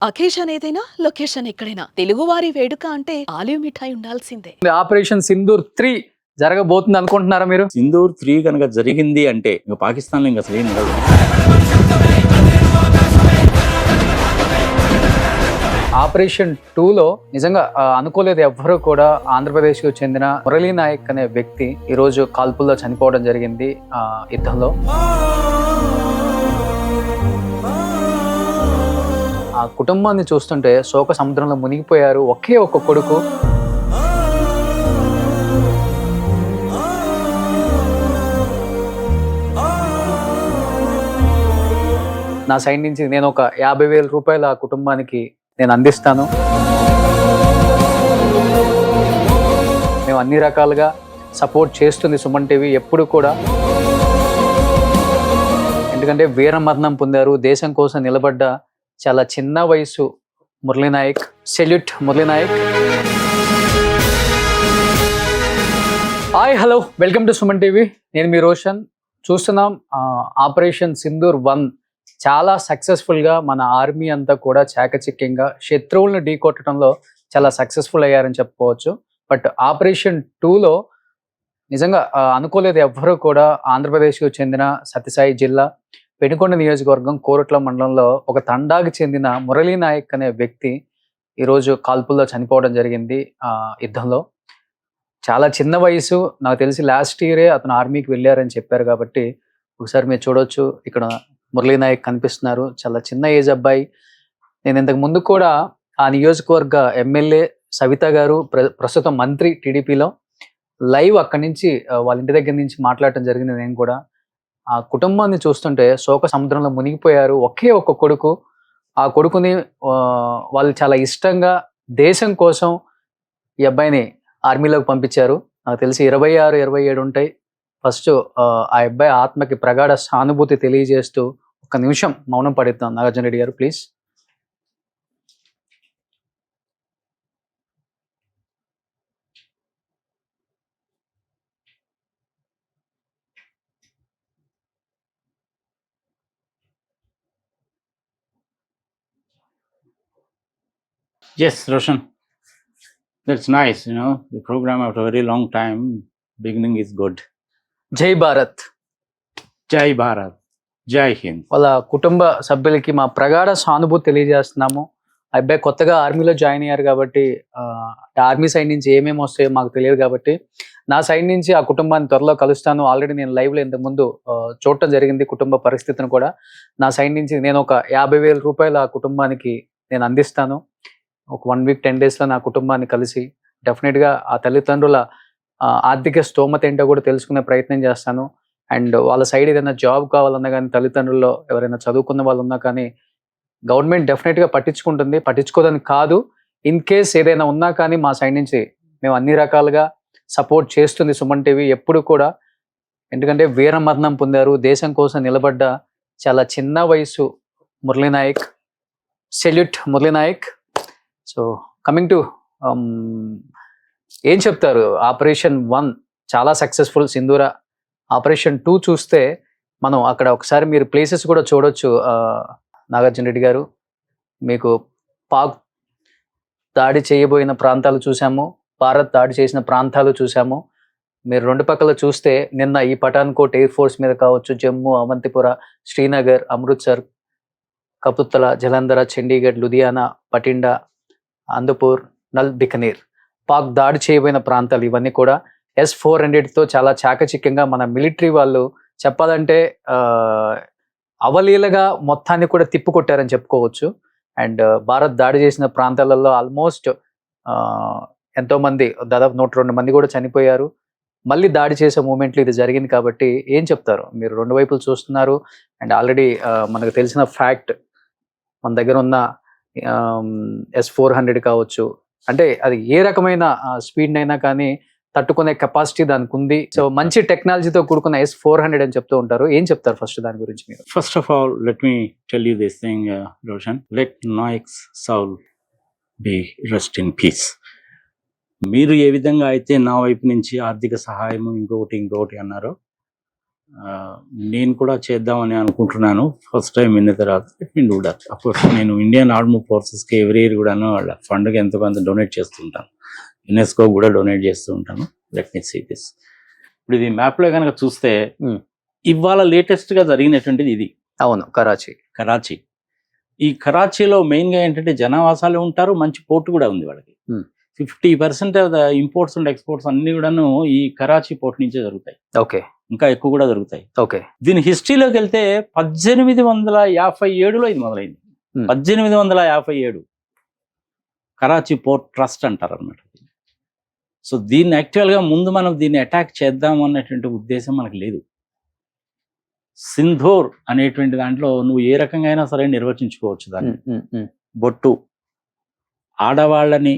Occasion ఏదైనా location ఎక్కడైనా తెలుగువారి వేడుక అంటే ఆలివ్ మిఠాయి ఉండాల్సిందే. ఆపరేషన్ సింధూర్ 3 జరగబోతుంది అనుకుంటున్నారా మీరు? సింధూర్ 3 కనుక జరిగింది అంటే ఇంకా పాకిస్తాన్లో ఇంకా అసలు ఏం ఉండదు. ఆపరేషన్ 2లో నిజంగా అనుకోలేదు ఎవ్వరూ కూడా. ఆంధ్రప్రదేశ్కు చెందిన మురళీ నాయక్ అనే వ్యక్తి ఈ రోజు కాల్పుల్లో చనిపోవడం జరిగింది యుద్ధంలో. ఆ కుటుంబాన్ని చూస్తుంటే శోక సముద్రంలో మునిగిపోయారు. ఒకే ఒక్క కొడుకు. నా సైడ్ నుంచి నేను ఒక 50,000 రూపాయలు ఆ కుటుంబానికి నేను అందిస్తాను. మేము అన్ని రకాలుగా సపోర్ట్ చేస్తుంది సుమన్ టీవీ ఎప్పుడు కూడా. ఎందుకంటే వీరమరణం పొందారు, దేశం కోసం నిలబడ్డ చాలా చిన్న వయసు Murali Naik. Salute Murali Naik. Hi, hello, welcome to Suman TV. నేను మీ రోషన్. చూస్తున్నాం ఆపరేషన్ సింధూర్ 1 చాలా సక్సెస్ఫుల్గా మన ఆర్మీ అంతా కూడా చాకచక్యంగా శత్రువులను ఢీకొట్టడంలో చాలా సక్సెస్ఫుల్ అయ్యారని చెప్పుకోవచ్చు. బట్ ఆపరేషన్ 2లో నిజంగా అనుకోలేదు ఎవ్వరూ కూడా. ఆంధ్రప్రదేశ్కు చెందిన సత్యసాయి జిల్లా పెనుకొండ నియోజకవర్గం కోరుట్ల మండలంలో ఒక తండాకి చెందిన మురళీ నాయక్ అనే వ్యక్తి ఈరోజు కాల్పుల్లో చనిపోవడం జరిగింది యుద్ధంలో. చాలా చిన్న వయసు, నాకు తెలిసి లాస్ట్ ఇయరే అతను ఆర్మీకి వెళ్ళారని చెప్పారు. కాబట్టి ఒకసారి మీరు చూడొచ్చు, ఇక్కడ మురళీ నాయక్ కనిపిస్తున్నారు. చాలా చిన్న ఏజ్ అబ్బాయి. నేను ఇంతకు ముందు కూడా ఆ నియోజకవర్గ ఎమ్మెల్యే సవిత గారు, ప్రస్తుతం మంత్రి టీడీపీలో, లైవ్ అక్కడి నుంచి వాళ్ళ ఇంటి దగ్గర నుంచి మాట్లాడటం జరిగింది. నేను కూడా ఆ కుటుంబాన్ని చూస్తుంటే శోక సముద్రంలో మునిగిపోయారు. ఒకే ఒక్క కొడుకు. ఆ కొడుకుని వాళ్ళు చాలా ఇష్టంగా దేశం కోసం ఈ అబ్బాయిని ఆర్మీలోకి పంపించారు. నాకు తెలిసి 26, 27 ఉంటాయి. ఫస్ట్ ఆ అబ్బాయి ఆత్మకి ప్రగాఢ సానుభూతి తెలియజేస్తూ ఒక నిమిషం మౌనం పడుతున్నాం. నాగార్జున రెడ్డి గారు, please. Yes, Roshan. That's nice, the program after a very long time, beginning is good. జై Bharat. Jai Bharat, Jai Hind. వాళ్ళ కుటుంబ సభ్యులకి మా ప్రగాఢ సానుభూతి తెలియజేస్తున్నాము. ఆ అబ్బాయి కొత్తగా ఆర్మీలో జాయిన్ అయ్యారు కాబట్టి ఆర్మీ సైడ్ నుంచి ఏమేమి వస్తాయో మాకు తెలియదు. కాబట్టి నా సైడ్ నుంచి ఆ కుటుంబాన్ని త్వరలో కలుస్తాను. ఆల్రెడీ నేను లైవ్లో ఇంతకుముందు చూడటం జరిగింది కుటుంబ పరిస్థితిని కూడా. నా సైడ్ నుంచి నేను ఒక 50,000 రూపాయలు ఆ కుటుంబానికి నేను అందిస్తాను. ఒక 1 వీక్ 10 డేస్లో నా కుటుంబాన్ని కలిసి డెఫినెట్గా ఆ తల్లిదండ్రుల ఆర్థిక స్తోమత ఏంటో కూడా తెలుసుకునే ప్రయత్నం చేస్తాను. అండ్ వాళ్ళ సైడ్ ఏదైనా జాబ్ కావాలన్నా కానీ, తల్లిదండ్రుల్లో ఎవరైనా చదువుకున్న వాళ్ళు ఉన్నా కానీ గవర్నమెంట్ డెఫినెట్గా పట్టించుకుంటుంది. పట్టించుకోదని కాదు, ఇన్ కేస్ ఏదైనా ఉన్నా కానీ మా సైడ్ నుంచి మేము అన్ని రకాలుగా సపోర్ట్ చేస్తుంది సుమన్ టీవీ ఎప్పుడు కూడా. ఎందుకంటే వీరమరణం పొందారు, దేశం కోసం నిలబడ్డ చాలా చిన్న వయసు Murali Naik. Salute Murali Naik. So coming to ఏం చెప్తారు? ఆపరేషన్ 1 చాలా సక్సెస్ఫుల్ సింధూర. ఆపరేషన్ 2 చూస్తే మనం అక్కడ ఒకసారి మీరు ప్లేసెస్ కూడా చూడొచ్చు. నాగార్జున రెడ్డి గారు, మీకు పాక్ దాడి చేయబోయిన ప్రాంతాలు చూసాము, భారత్ దాడి చేసిన ప్రాంతాలు చూసాము. మీరు రెండు పక్కల చూస్తే నిన్న ఈ పఠాన్కోట్ ఎయిర్ ఫోర్స్ మీద కావచ్చు, జమ్మూ, అవంతిపుర, శ్రీనగర్, అమృత్సర్, కపుత్తల, జలంధర, చండీగఢ్, లుధియానా, పటిండా, అందపూర్, నల్ బికనీర్ పాక్ దాడి చేయబోయిన ప్రాంతాలు ఇవన్నీ కూడా S-400తో చాలా చాకచక్యంగా మన మిలిటరీ వాళ్ళు చెప్పాలంటే అవలీలగా మొత్తాన్ని కూడా తిప్పుకొట్టారని చెప్పుకోవచ్చు. అండ్ భారత్ దాడి చేసిన ప్రాంతాలలో ఆల్మోస్ట్ ఎంతోమంది, దాదాపు 102 మంది కూడా చనిపోయారు. మళ్ళీ దాడి చేసే మూమెంట్లు ఇది జరిగింది. కాబట్టి ఏం చెప్తారు? మీరు రెండు వైపులు చూస్తున్నారు. అండ్ ఆల్రెడీ మనకు తెలిసిన ఫ్యాక్ట్, మన దగ్గర ఉన్న S-400 కావచ్చు, అంటే అది ఏ రకమైన స్పీడ్ అయినా కానీ తట్టుకునే కెపాసిటీ దానికి ఉంది. సో మంచి టెక్నాలజీతో కూడుకున్న S-400 అని చెప్తూ ఉంటారు. ఏం చెప్తారు ఫస్ట్ దాని గురించి మీరు? First of all, let me tell you this thing, Roshan. Let Naik's soul be rest in peace. మీరు ఏ విధంగా అయితే నా వైపు నుంచి ఆర్థిక సహాయం ఇంకొకటి అన్నారో, నేను కూడా చేద్దామని అనుకుంటున్నాను. ఫస్ట్ టైం విన్న తర్వాత let me do that. Of course నేను ఇండియన్ ఆర్మీ ఫోర్సెస్కి ఎవ్రీ ఇయర్ కూడాను వాళ్ళ ఫండ్కి ఎంతో కొంత డొనేట్ చేస్తూ ఉంటాను. యునెస్కో కూడా డొనేట్ చేస్తూ ఉంటాను. Let me see this. ఇప్పుడు ఇది మ్యాప్లో కనుక చూస్తే ఇవాళ లేటెస్ట్గా జరిగినటువంటిది ఇది. అవును, కరాచీ. ఈ కరాచీలో మెయిన్గా ఏంటంటే జనావాసాలు ఉంటారు, మంచి పోర్ట్ కూడా ఉంది వాళ్ళకి. 50% of the imports and exports అన్ని కూడాను ఈ కరాచీ పోర్ట్ నుంచే జరుగుతాయి. ఓకే, ఇంకా ఎక్కువ కూడా జరుగుతాయి. ఓకే. దీని హిస్టరీలోకి వెళ్తే 1857లో ఇది మొదలైంది. 1857 కరాచీ పోర్ట్ ట్రస్ట్ అంటారు అనమాట. సో దీన్ని యాక్చువల్గా ముందు మనం దీన్ని అటాక్ చేద్దాం అన్నటువంటి ఉద్దేశం మనకు లేదు. సింధూర్ అనేటువంటి దాంట్లో నువ్వు ఏ రకంగా అయినా సరే నిర్వచించుకోవచ్చు దాన్ని. బొట్టు, ఆడవాళ్ళని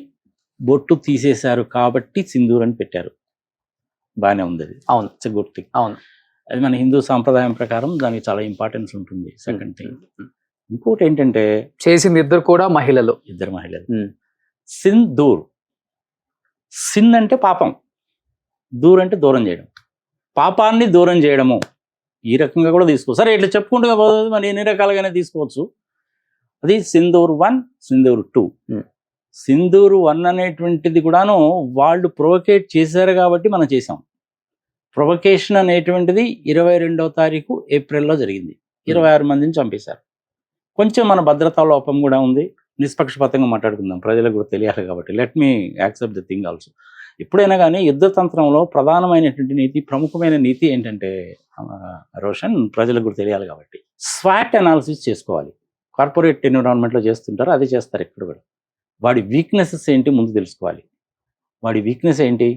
బొట్టు తీసేశారు కాబట్టి సింధూర్ అని పెట్టారు. బాగానే ఉంది అది. అవును, ఇట్స్ గుడ్ థింగ్. అవును, అది మన హిందూ సాంప్రదాయం ప్రకారం దానికి చాలా ఇంపార్టెన్స్ ఉంటుంది. సెకండ్ థింగ్, ఇంకోటి ఏంటంటే చేసింది ఇద్దరు కూడా మహిళలు. సింధూర్, సిన్ అంటే పాపం, దూర్ అంటే దూరం చేయడం, పాపాన్ని దూరం చేయడము. ఈ రకంగా కూడా తీసుకోవచ్చు. సరే ఇట్లా చెప్పుకుంటూ పోతుంది, మరి ఎన్ని రకాలుగానే తీసుకోవచ్చు. అది సింధూర్ 1, సింధూర్ 2. సింధూర్ 1 అనేటువంటిది కూడాను వాళ్ళు ప్రొవోకేట్ చేశారు కాబట్టి మనం చేసాం. ప్రొవొకేషన్ అనేటువంటిది 22వ తారీఖు ఏప్రిల్లో జరిగింది. 26 మందిని చంపేశారు. కొంచెం మన భద్రతా లోపం కూడా ఉంది. నిష్పక్షపాతంగా మాట్లాడుకుందాం, ప్రజలకు కూడా తెలియాలి కాబట్టి. Let me accept the thing also. ఎప్పుడైనా కానీ యుద్ధతంత్రంలో ప్రధానమైనటువంటి నీతి, ప్రముఖమైన నీతి ఏంటంటే రోషన్, ప్రజలకు కూడా తెలియాలి కాబట్టి స్వాట్ అనాలిసిస్ చేసుకోవాలి. కార్పొరేట్ ఎన్విరాన్మెంట్లో చేస్తుంటారు, అదే చేస్తారు ఇక్కడ కూడా. వాడి వీక్నెసెస్ ఏంటి ముందు తెలుసుకోవాలి. వాడి వీక్నెస్ ఏంటి?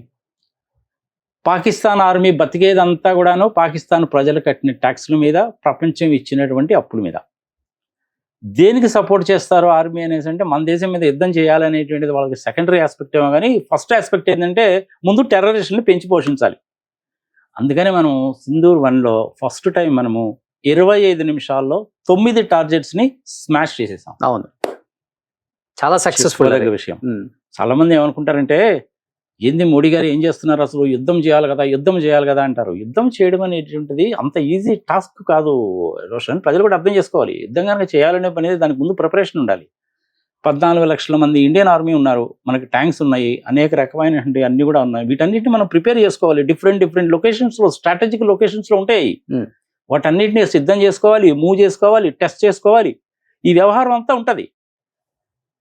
పాకిస్తాన్ ఆర్మీ బతికేదంతా కూడాను పాకిస్తాన్ ప్రజలు కట్టిన ట్యాక్స్ల మీద, ప్రపంచం ఇచ్చినటువంటి అప్పుల మీద. దేనికి సపోర్ట్ చేస్తారు ఆర్మీ అనేసి అంటే మన దేశం మీద యుద్ధం చేయాలనేటువంటిది వాళ్ళకి సెకండరీ ఆస్పెక్ట్ ఏమో, కానీ ఫస్ట్ ఆస్పెక్ట్ ఏంటంటే ముందు టెర్రరిస్టులను పెంచి పోషించాలి. అందుకని మనం సింధూర్ 1లో ఫస్ట్ టైం మనము 25 నిమిషాల్లో 9 టార్గెట్స్ని స్మాష్ చేసేసాం. అవును, చాలా సక్సెస్ఫుల్ విషయం. చాలా మంది ఏమనుకుంటారంటే, ఏంది మోడీ గారు ఏం చేస్తున్నారు, అసలు యుద్ధం చేయాలి కదా అంటారు. యుద్ధం చేయడం అనేటువంటిది అంత ఈజీ టాస్క్ కాదు రోషన్. ప్రజలు కూడా అర్థం చేసుకోవాలి. యుద్ధం కనుక చేయాలనే పని దానికి ముందు ప్రిపరేషన్ ఉండాలి. 14 లక్షల మంది ఇండియన్ ఆర్మీ ఉన్నారు, మనకి ట్యాంక్స్ ఉన్నాయి, అనేక రకమైనటువంటి అన్ని కూడా ఉన్నాయి. వీటన్నిటిని మనం ప్రిపేర్ చేసుకోవాలి. డిఫరెంట్ లొకేషన్స్లో, స్ట్రాటజిక్ లొకేషన్స్లో ఉంటాయి. వాటన్నిటిని సిద్ధం చేసుకోవాలి, మూవ్ చేసుకోవాలి, టెస్ట్ చేసుకోవాలి. ఈ వ్యవహారం అంతా ఉంటుంది.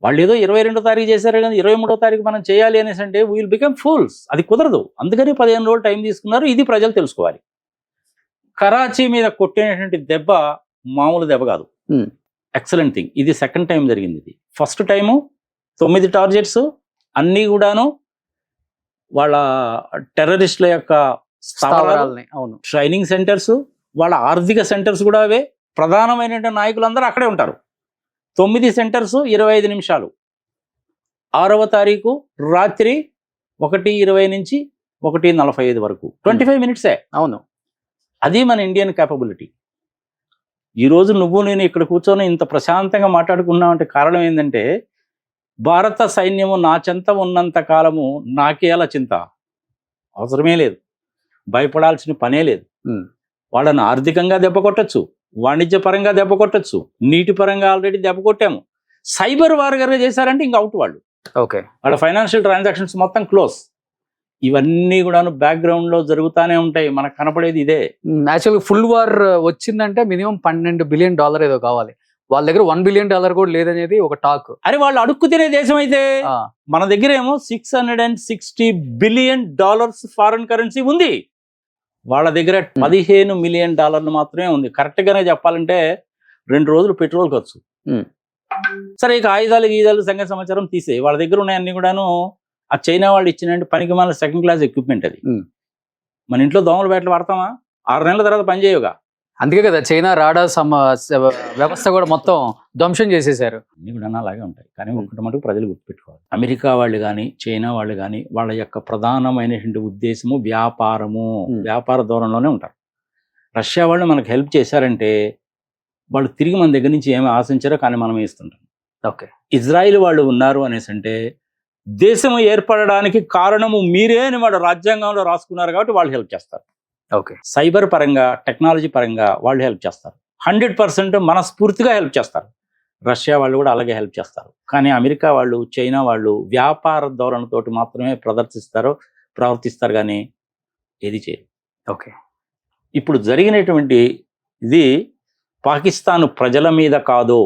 వాళ్ళు ఏదో 22వ తారీఖు చేశారు కానీ 23వ తారీఖు మనం చేయాలి అనేసి అంటే విల్ బికమ్ ఫూల్స్. అది కుదరదు. అందుకని 15 రోజులు టైం తీసుకున్నారు. ఇది ప్రజలు తెలుసుకోవాలి. కరాచీ మీద కొట్టినటువంటి దెబ్బ మామూలు దెబ్బ కాదు. Excellent thing. ఇది సెకండ్ టైం జరిగింది. ఇది ఫస్ట్ టైము 9 టార్గెట్స్ అన్నీ కూడాను వాళ్ళ టెర్రరిస్టుల యొక్క స్థావరాలని, అవును, ట్రైనింగ్ సెంటర్స్, వాళ్ళ ఆర్థిక సెంటర్స్ కూడా అవే. ప్రధానమైన నాయకులందరూ అక్కడే ఉంటారు. 9 సెంటర్స్, 25 నిమిషాలు. 6వ తారీఖు రాత్రి 1:20 నుంచి 1:45 వరకు 25 మినిట్సే. అవును, అది మన ఇండియన్ క్యాపబిలిటీ. ఈరోజు నువ్వు నేను ఇక్కడ కూర్చొని ఇంత ప్రశాంతంగా మాట్లాడుకున్నామంటే కారణం ఏంటంటే, భారత సైన్యము నా చెంత ఉన్నంత కాలము నాకేలా చింత అవసరమే లేదు, భయపడాల్సిన పనే లేదు. వాళ్ళని ఆర్థికంగా దెబ్బ కొట్టచ్చు, వాణిజ్య పరంగా దెబ్బ కొట్టచ్చు, నీటి పరంగా ఆల్రెడీ దెబ్బ కొట్టాము. సైబర్ వార్గా చేశారంటే ఇంకా అవుట్ వాళ్ళు. ఓకే, వాళ్ళ ఫైనాన్షియల్ ట్రాన్సాక్షన్స్ మొత్తం క్లోజ్. ఇవన్నీ కూడా బ్యాక్గ్రౌండ్ లో జరుగుతూనే ఉంటాయి. మనకు కనపడేది ఇదే. యాక్చువల్గా ఫుల్ వార్ వచ్చిందంటే మినిమం $12 బిలియన్ ఏదో కావాలి. వాళ్ళ దగ్గర $1 బిలియన్ కూడా లేదనేది ఒక టాక్. అరే వాళ్ళు అడుక్కు తినే దేశం అయితే, మన దగ్గర ఏమో $660 బిలియన్ ఫారెన్ కరెన్సీ ఉంది. వాళ్ళ దగ్గర $15 మిలియన్ మాత్రమే ఉంది. కరెక్ట్ గానే చెప్పాలంటే 2 రోజులు పెట్రోల్ ఖర్చు. సరే, ఇక ఆయుధాలు సంగతి సమాచారం తీసే, వాళ్ళ దగ్గర ఉన్నాయన్నీ కూడాను ఆ చైనా వాళ్ళు ఇచ్చిన పనికి మన సెకండ్ క్లాస్ ఎక్విప్మెంట్. అది మన ఇంట్లో దోమల బ్యాట్లు వాడతామా? 6 నెలల తర్వాత పనిచేయవుగా. అందుకే కదా చైనా రాడార్ వ్యవస్థ కూడా మొత్తం ధ్వంసం చేసేసారు. అన్ని కూడా అలాగే ఉంటాయి. కానీ ఒకటి మటుకు ప్రజలు గుర్తుపెట్టుకోవాలి, అమెరికా వాళ్ళు కానీ చైనా వాళ్ళు కానీ వాళ్ళ యొక్క ప్రధానమైనటువంటి ఉద్దేశము వ్యాపారము, వ్యాపార ధోరణిలోనే ఉంటారు. రష్యా వాళ్ళు మనకు హెల్ప్ చేశారంటే వాళ్ళు తిరిగి మన దగ్గర నుంచి ఏమి ఆశించారో కానీ మనమే ఇస్తుంటాం. ఓకే, ఇజ్రాయిల్ వాళ్ళు ఉన్నారు అనేసి అంటే దేశము ఏర్పడడానికి కారణము మీరే అని వాడు రాజ్యాంగంలో రాసుకున్నారు కాబట్టి వాళ్ళు హెల్ప్ చేస్తారు. ఓకే. సైబర్ పరంగా, టెక్నాలజీ పరంగా వాళ్ళు హెల్ప్ చేస్తారు. 100% మనస్ఫూర్తిగా హెల్ప్ చేస్తారు. రష్యా వాళ్ళు కూడా అలాగే హెల్ప్ చేస్తారు. కానీ అమెరికా వాళ్ళు, చైనా వాళ్ళు వ్యాపార ధోరణితోటి మాత్రమే ప్రవర్తిస్తారు కానీ ఏది చేయరు. ఓకే. ఇప్పుడు జరిగినటువంటి ఇది పాకిస్తాన్ ప్రజల మీద కాదు,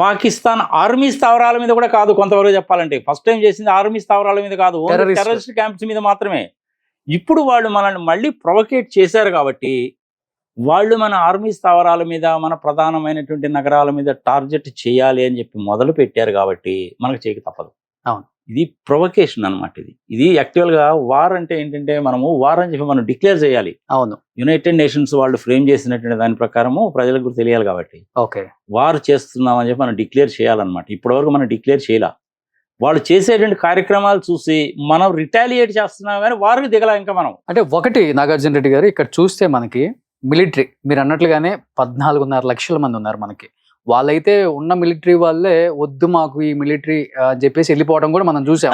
పాకిస్తాన్ ఆర్మీ స్థావరాల మీద కూడా కాదు. కొంతవరకు చెప్పాలంటే ఫస్ట్ టైం చేసింది ఆర్మీ స్థావరాల మీద కాదు, టెర్రరిస్ట్ క్యాంప్స్ మీద మాత్రమే. ఇప్పుడు వాళ్ళు మనల్ని మళ్ళీ ప్రొవోకేట్ చేశారు కాబట్టి వాళ్ళు మన ఆర్మీ స్థావరాల మీద, మన ప్రధానమైనటువంటి నగరాల మీద టార్గెట్ చేయాలి అని చెప్పి మొదలు పెట్టారు కాబట్టి మనకు చేయక తప్పదు. అవును. ఇది ప్రొవకేషన్ అనమాట. ఇది యాక్చువల్గా వార్ అంటే ఏంటంటే మనము వార్ అని చెప్పి మనం డిక్లేర్ చేయాలి. అవును. యునైటెడ్ నేషన్స్ వాళ్ళు ఫ్రేమ్ చేసినటువంటి దాని ప్రకారము ప్రజలకు కూడా తెలియాలి కాబట్టి ఓకే. వార్ చేస్తున్నాం అని చెప్పి మనం డిక్లేర్ చేయాలన్నమాట. ఇప్పటివరకు మనం డిక్లేర్ చేయాల. వాళ్ళు చేసేటువంటి కార్యక్రమాలు చూసి మనం రిటాలియేట్ చేస్తున్నాం కానీ వారికి దిగల ఇంకా మనం. అంటే ఒకటి నాగార్జున రెడ్డి గారు, ఇక్కడ చూస్తే మనకి మిలిటరీ మీరు అన్నట్లుగానే 14.5 లక్షల మంది ఉన్నారు మనకి. వాళ్ళైతే ఉన్న మిలిటరీ వాళ్ళే వద్దు మాకు ఈ మిలిటరీ అని చెప్పేసి వెళ్ళిపోవడం కూడా మనం చూసాం.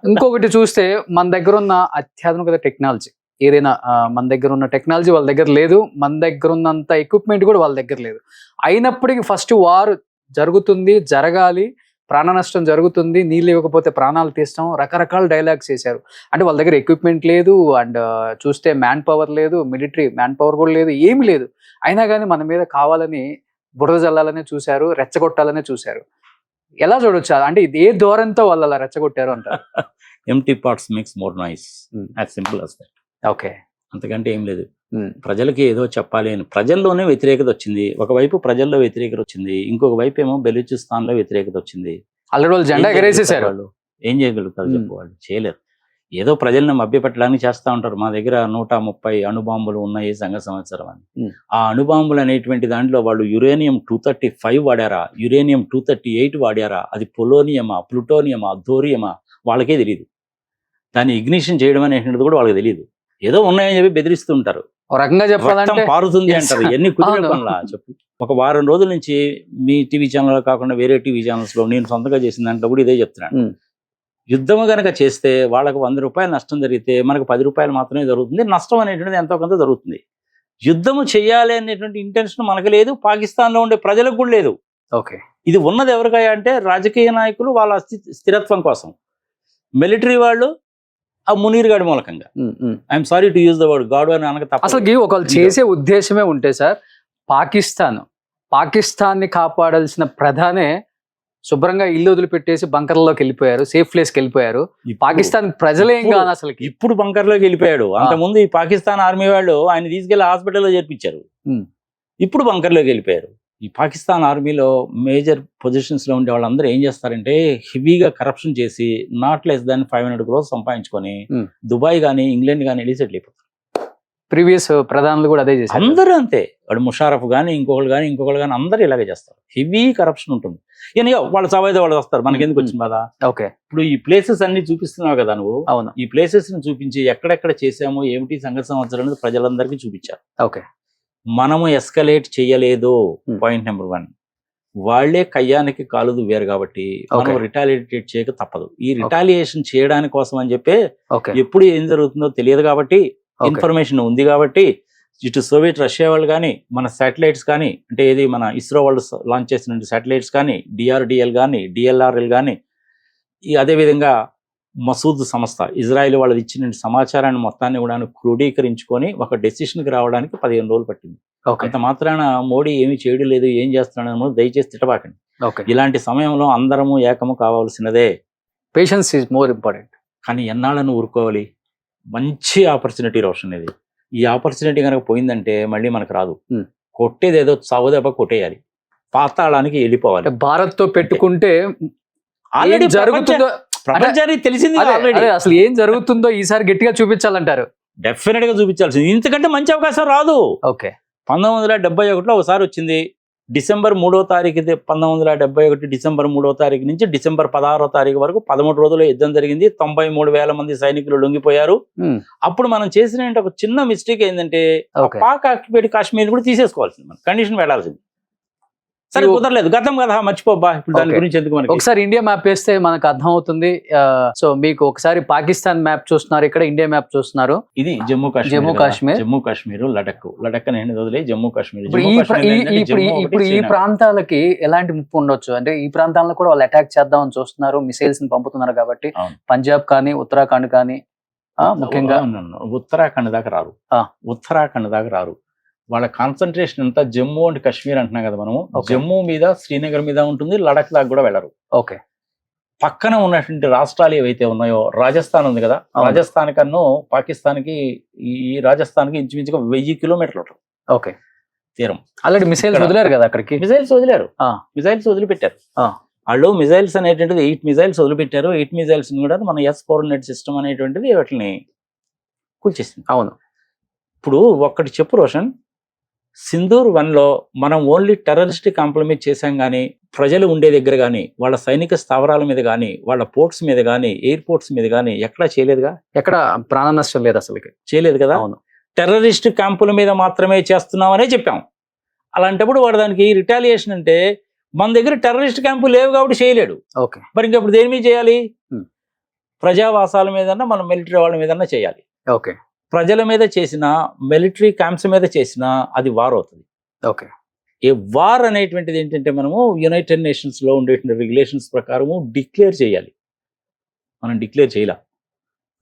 ఇంకొకటి చూస్తే మన దగ్గర ఉన్న అత్యాధునిక టెక్నాలజీ, ఏదైనా మన దగ్గర ఉన్న టెక్నాలజీ వాళ్ళ దగ్గర లేదు, మన దగ్గర ఉన్నంత ఎక్విప్మెంట్ కూడా వాళ్ళ దగ్గర లేదు. అయినప్పటికీ ఫస్ట్ వార్ జరుగుతుంది, జరగాలి, ప్రాణ నష్టం జరుగుతుంది, నీళ్ళు ఇవ్వకపోతే ప్రాణాలు తీస్తాం, రకరకాల డైలాగ్స్ చేశారు. అంటే వాళ్ళ దగ్గర ఎక్విప్మెంట్ లేదు, అండ్ చూస్తే మ్యాన్ పవర్ లేదు, మిలిటరీ మ్యాన్ పవర్ కూడా లేదు, ఏమి లేదు. అయినా కానీ మన మీద కావాలని బురద జల్లాలనే చూశారు, రెచ్చగొట్టాలనే చూశారు. ఎలా చూడొచ్చు? అంటే ఇది ఏ ధోరణితో వాళ్ళు అలా రెచ్చగొట్టారు అంటారు? Empty parts makes more noise, as simple as that. Okay. అంతకంటే ఏం లేదు. ప్రజలకి ఏదో చెప్పాలి అని ప్రజల్లోనే వ్యతిరేకత వచ్చింది. ఒకవైపు ప్రజల్లో వ్యతిరేకత వచ్చింది, ఇంకొక వైపు ఏమో బెలూచిస్తాన్ లో వ్యతిరేకత వచ్చింది. ఆల్రెడీ వాళ్ళు జెండా ఎగరేసేసారు. వాళ్ళు ఏం చేయగలుగుతారు చెప్పు? వాళ్ళు చేయలేరు. ఏదో ప్రజలను మభ్యపెట్టడానికి చేస్తూ ఉంటారు. మా దగ్గర 130 అణుబాంబులు ఉన్నాయి సంఘ సంవత్సరం అని. ఆ అణుబాంబులు అనేటువంటి దాంట్లో వాళ్ళు యురేనియం 235 వాడారా, యురేనియం 238 వాడారా, అది పొలోనియమా, ప్లూటోనియమా, థోరియమా వాళ్ళకే తెలియదు. దాన్ని ఇగ్నిషన్ చేయడం అనేటువంటిది కూడా వాళ్ళకి తెలియదు. ఏదో ఉన్నాయని చెప్పి బెదిరిస్తూ ఉంటారు. ఒక రకంగా చెప్పాలంటే పారుతుంది అంటారు. ఎన్ని కుదిరే పనులా చెప్పు. ఒక వారం రోజుల నుంచి మీ టీవీ ఛానల్ కాకుండా వేరే టీవీ ఛానల్స్ లో నేను సొంతంగా చేసిన దాంట్లో కూడా ఇదే చెప్తున్నాను. యుద్ధం కనుక చేస్తే వాళ్ళకు 100 రూపాయలు నష్టం జరిగితే మనకు 10 రూపాయలు మాత్రమే జరుగుతుంది. నష్టం అనేటువంటిది ఎంతో కొంత జరుగుతుంది. యుద్ధము చేయాలి అనేటువంటి ఇంటెన్షన్ మనకు లేదు, పాకిస్తాన్ లో ఉండే ప్రజలకు కూడా లేదు. ఓకే. ఇది ఉన్నది ఎవరికై అంటే రాజకీయ నాయకులు వాళ్ళ స్థిరత్వం కోసం, మిలిటరీ వాళ్ళు ఆ మునీర్ గాడి మూలకంగా. I'm sorry to use the word గాడ్ అని అనక తప్ప. అసలు ఒకళ్ళు చేసే ఉద్దేశమే ఉంటే సార్, పాకిస్తాన్ని కాపాడాల్సిన ప్రధానే శుభ్రంగా ఇల్లు వదిలిపెట్టేసి బంకర్లోకి వెళ్ళిపోయారు, సేఫ్ ప్లేస్కి వెళ్ళిపోయారు. పాకిస్తాన్ ప్రజలేం కాదు అసలు. ఇప్పుడు బంకర్లోకి వెళ్ళిపోయాడు. అంతకుముందు ఈ పాకిస్తాన్ ఆర్మీ వాళ్ళు ఆయన తీసుకెళ్లి హాస్పిటల్లో చేర్పించారు. ఇప్పుడు బంకర్లోకి వెళ్ళిపోయారు. ఈ పాకిస్తాన్ ఆర్మీలో మేజర్ పొజిషన్స్ లో ఉండే వాళ్ళందరూ ఏం చేస్తారంటే హెవీగా కరప్షన్ చేసి నాట్ లెస్ దాన్ 500 crores సంపాదించుకొని దుబాయ్ కానీ ఇంగ్లాండ్ కానీ వెళ్ళి సెటిల్ అయిపోతారు. ప్రీవియస్ ప్రధానులు కూడా అదే చేశారు. అందరూ అంతే. వాడు ముషారఫ్ కానీ ఇంకొకరు కానీ అందరూ ఇలాగే చేస్తారు. హెవీ కరప్షన్ ఉంటుంది. వాళ్ళ సవాయిదా వాళ్ళు వస్తారు, మనకి ఎందుకు వచ్చింది కదా. ఓకే. ఇప్పుడు ఈ ప్లేసెస్ అన్ని చూపిస్తున్నావు కదా నువ్వు. అవును. ఈ ప్లేసెస్ ని చూపించి ఎక్కడెక్కడ చేసామో ఏమిటి సంఘ సంవత్సరం అనేది ప్రజలందరికీ చూపించారు. ఓకే. మనము ఎస్కలేట్ చేయలేదు. Point number 1. వాళ్లే కయ్యానికి కాలు దువ్వారు కాబట్టి మనం రిటాలియేట్ చేయక తప్పదు. ఈ రిటాలియేషన్ చేయడానికి కోసం అని చెప్పి ఎప్పుడు ఏం జరుగుతుందో తెలియదు కాబట్టి, ఇన్ఫర్మేషన్ ఉంది కాబట్టి, ఇటు సోవియట్ రష్యా వాళ్ళు కానీ మన శాటిలైట్స్ కానీ, అంటే ఏది మన ఇస్రో వాళ్ళు లాంచ్ చేసిన శాటిలైట్స్ కానీ, డిఆర్డిఎల్ కానీ, డిఎల్ఆర్ఎల్ కానీ, అదేవిధంగా మసూద్ సంస్థ ఇజ్రాయెల్ వాళ్ళది ఇచ్చిన సమాచారాన్ని మొత్తాన్ని కూడా క్రోడీకరించుకొని ఒక డెసిషన్కి రావడానికి 15 రోజులు పట్టింది. అంత మాత్రాన మోడీ ఏమీ చేయడం లేదు, ఏం చేస్తున్నాడో దయచేసి తిట్టబాకండి. ఇలాంటి సమయంలో అందరము ఏకము కావాల్సినదే. Patience is more important. కానీ ఎన్నాళ్ళను ఊరుకోవాలి? మంచి ఆపర్చునిటీ రోషన్ ఇది. ఈ ఆపర్చునిటీ కనుక పోయిందంటే మళ్ళీ మనకు రాదు. కొట్టేది ఏదో సావుదెబ్బ కొట్టేయాలి, పాతాళానికి వెళ్ళిపోవాలి. భారత్ తో పెట్టుకుంటే ఆల్రెడీ జరుగుతుందో ప్రపంచానికి తెలిసింది. అసలు ఏం జరుగుతుందో ఈసారి గట్టిగా చూపించాలంటారు. డెఫినెట్ గా చూపించాల్సింది. ఇంతకంటే మంచి అవకాశం రాదు. ఓకే. 1971లో ఒకసారి వచ్చింది. డిసెంబర్ 3వ తారీఖు 1971 డిసెంబర్ 3వ తారీఖు నుంచి డిసెంబర్ 16వ తారీఖు వరకు 13 రోజులు యుద్ధం జరిగింది. 93,000 మంది సైనికులు లొంగిపోయారు. అప్పుడు మనం చేసిన ఒక చిన్న మిస్టేక్ ఏంటంటే పాక్ ఆక్యుపైడ్ కాశ్మీర్ కూడా తీసేసుకోవాల్సింది, మన కండిషన్ పెట్టాల్సింది. సరే కుదరలేదు, గతం కదా మర్చిపోబ్బా, ఇప్పుడు దాని Okay. గురించి ఎందుకు మనకి. ఒకసారి ఇండియా మ్యాప్ వేస్తే మనకు అర్థం అవుతుంది. సో మీకు ఒకసారి పాకిస్తాన్ మ్యాప్ చూస్తున్నారు, ఇక్కడ ఇండియా మ్యాప్ చూస్తున్నారు. ఇది జమ్మూ కాశ్మీర్, జమ్మూ కాశ్మీర్. జమ్మూ కాశ్మీర్, లడక్ అనేది వదిలే జమ్మూ కాశ్మీర్. ఇప్పుడు జమ్మూ ఈ కాశ్మీర్ ఏంటంటే ఇప్పుడు జమ్మూ ఒకటి, ఇప్పుడు ఈ శ్రీనగర్. ప్రాంతాలకి ఎలాంటి ముప్పు ఉండొచ్చు అంటే ఈ ప్రాంతాలను కూడా వాళ్ళు అటాక్ చేద్దామని చూస్తున్నారు, మిసైల్స్ ని పంపుతున్నారు కాబట్టి. అవును. పంజాబ్ కానీ ఉత్తరాఖండ్ కానీ ముఖ్యంగా ఉత్తరాఖండ్ దాకా రారు, ఆ. ఉత్తరాఖండ్ దాకా రారు. వాళ్ళ కాన్సన్ట్రేషన్ అంతా జమ్మూ అండ్ కాశ్మీర్ అంటున్నాం కదా మనము. Okay. జమ్మూ మీద, శ్రీనగర్ మీద ఉంటుంది, లడక్ దాకా కూడా వెళ్ళరు. ఓకే. పక్కన ఉన్నటువంటి రాష్ట్రాలు ఏవైతే ఉన్నాయో, రాజస్థాన్ ఉంది కదా, అవును. రాజస్థాన్ కన్నా పాకిస్తాన్కి, ఈ రాజస్థాన్కి ఇంచుమించుగా 1000 కిలోమీటర్లు ఉంటుంది ఓకే. తీరం. ఆల్రెడీ మిసైల్స్ ఇక్కడ- వదిలేరు కదా అక్కడికి. మిజైల్స్ వదిలేరు, ఆ. మిజైల్స్ వదిలిపెట్టారు. ఆ. వాళ్ళు మిజైల్స్ అనేటువంటిది 8 మిజైల్స్ వదిలిపెట్టారు. 8 మిజైల్స్ కూడా మన S-400 సిస్టమ్ అనేటువంటిది వాటిని కూల్చేసింది. అవును. ఇప్పుడు ఒక్కటి చెప్పు రోషన్, సింధూర్ 1లో మనం ఓన్లీ టెర్రరిస్ట్ కాంప్రమైజ్ చేశాం కానీ, ప్రజలు ఉండే దగ్గర కానీ, వాళ్ళ సైనిక స్థావరాల మీద కానీ, వాళ్ళ పోర్ట్స్ మీద కానీ, ఎయిర్పోర్ట్స్ మీద కానీ ఎక్కడా చేయలేదుగా, ఎక్కడ ప్రాణ నష్టం లేదు అసలుకి. చేయలేదు కదా. అవును. టెర్రరిస్ట్ క్యాంపుల మీద మాత్రమే చేస్తున్నామనే చెప్పాం. అలాంటప్పుడు వాడు దానికి రిటాలియేషన్ అంటే, మన దగ్గర టెర్రరిస్ట్ క్యాంపు లేవు కాబట్టి చేయలేడు. ఓకే. మరి ఇంకప్పుడు దేని మీద చేయాలి? Hmm. ప్రజావాసాల మీదన్నా, మన మిలిటరీ వాళ్ళ మీదన్నా చేయాలి. ఓకే. ప్రజల మీద చేసిన, మిలిటరీ క్యాంప్స్ మీద చేసిన, అది వార్ అవుతుంది. ఓకే. ఏ వార్ అనేటువంటిది ఏంటంటే, మనము యునైటెడ్ నేషన్స్ లో ఉండేటువంటి రెగ్యులేషన్స్ ప్రకారము డిక్లేర్ చేయాలి. మనం డిక్లేర్ చేయాల,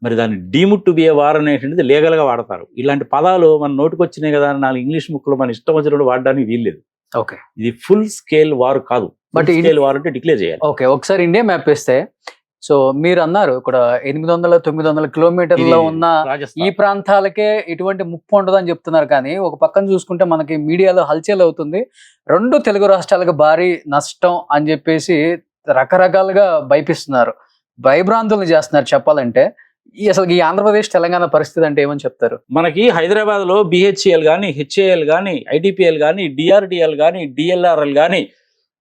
మరి దాన్ని deemed to be a war అనేటువంటిది లీగల్ గా వాడతారు. ఇలాంటి పదాలు మన నోటికి వచ్చినాయి కదా, 4 ఇంగ్లీష్ ముక్కలు మన ఇష్టం వచ్చినప్పుడు వాడడానికి వీల్లేదు. ఓకే. ఇది ఫుల్ స్కేల్ వార్ కాదు. But ఫుల్ ఇది- స్కేల్ వార్ అంటే డిక్లేర్ చేయాలి. ఓకే. ఒకసారి ఇండియా మ్యాప్ వేస్తే, సో మీరు అన్నారు ఇక్కడ 800-900 కిలోమీటర్లో ఇది ఉన్న ఈ రాజస్థాన్. ప్రాంతాలకే ఎటువంటి ముప్పు ఉండదు అని చెప్తున్నారు. కానీ ఒక పక్కన చూసుకుంటే మనకి మీడియాలో హల్చల్ అవుతుంది, 2 తెలుగు రాష్ట్రాలకు భారీ నష్టం అని చెప్పేసి రకరకాలుగా భయపిస్తున్నారు, భయభ్రాంతులను చేస్తున్నారు. చెప్పాలంటే అసలు ఈ ఆంధ్రప్రదేశ్ తెలంగాణ పరిస్థితి అంటే ఏమని చెప్తారు? మనకి హైదరాబాద్ లో BHEL కానీ, HAL కానీ, IDPL కానీ, DRDL కానీ, DLRL కానీ,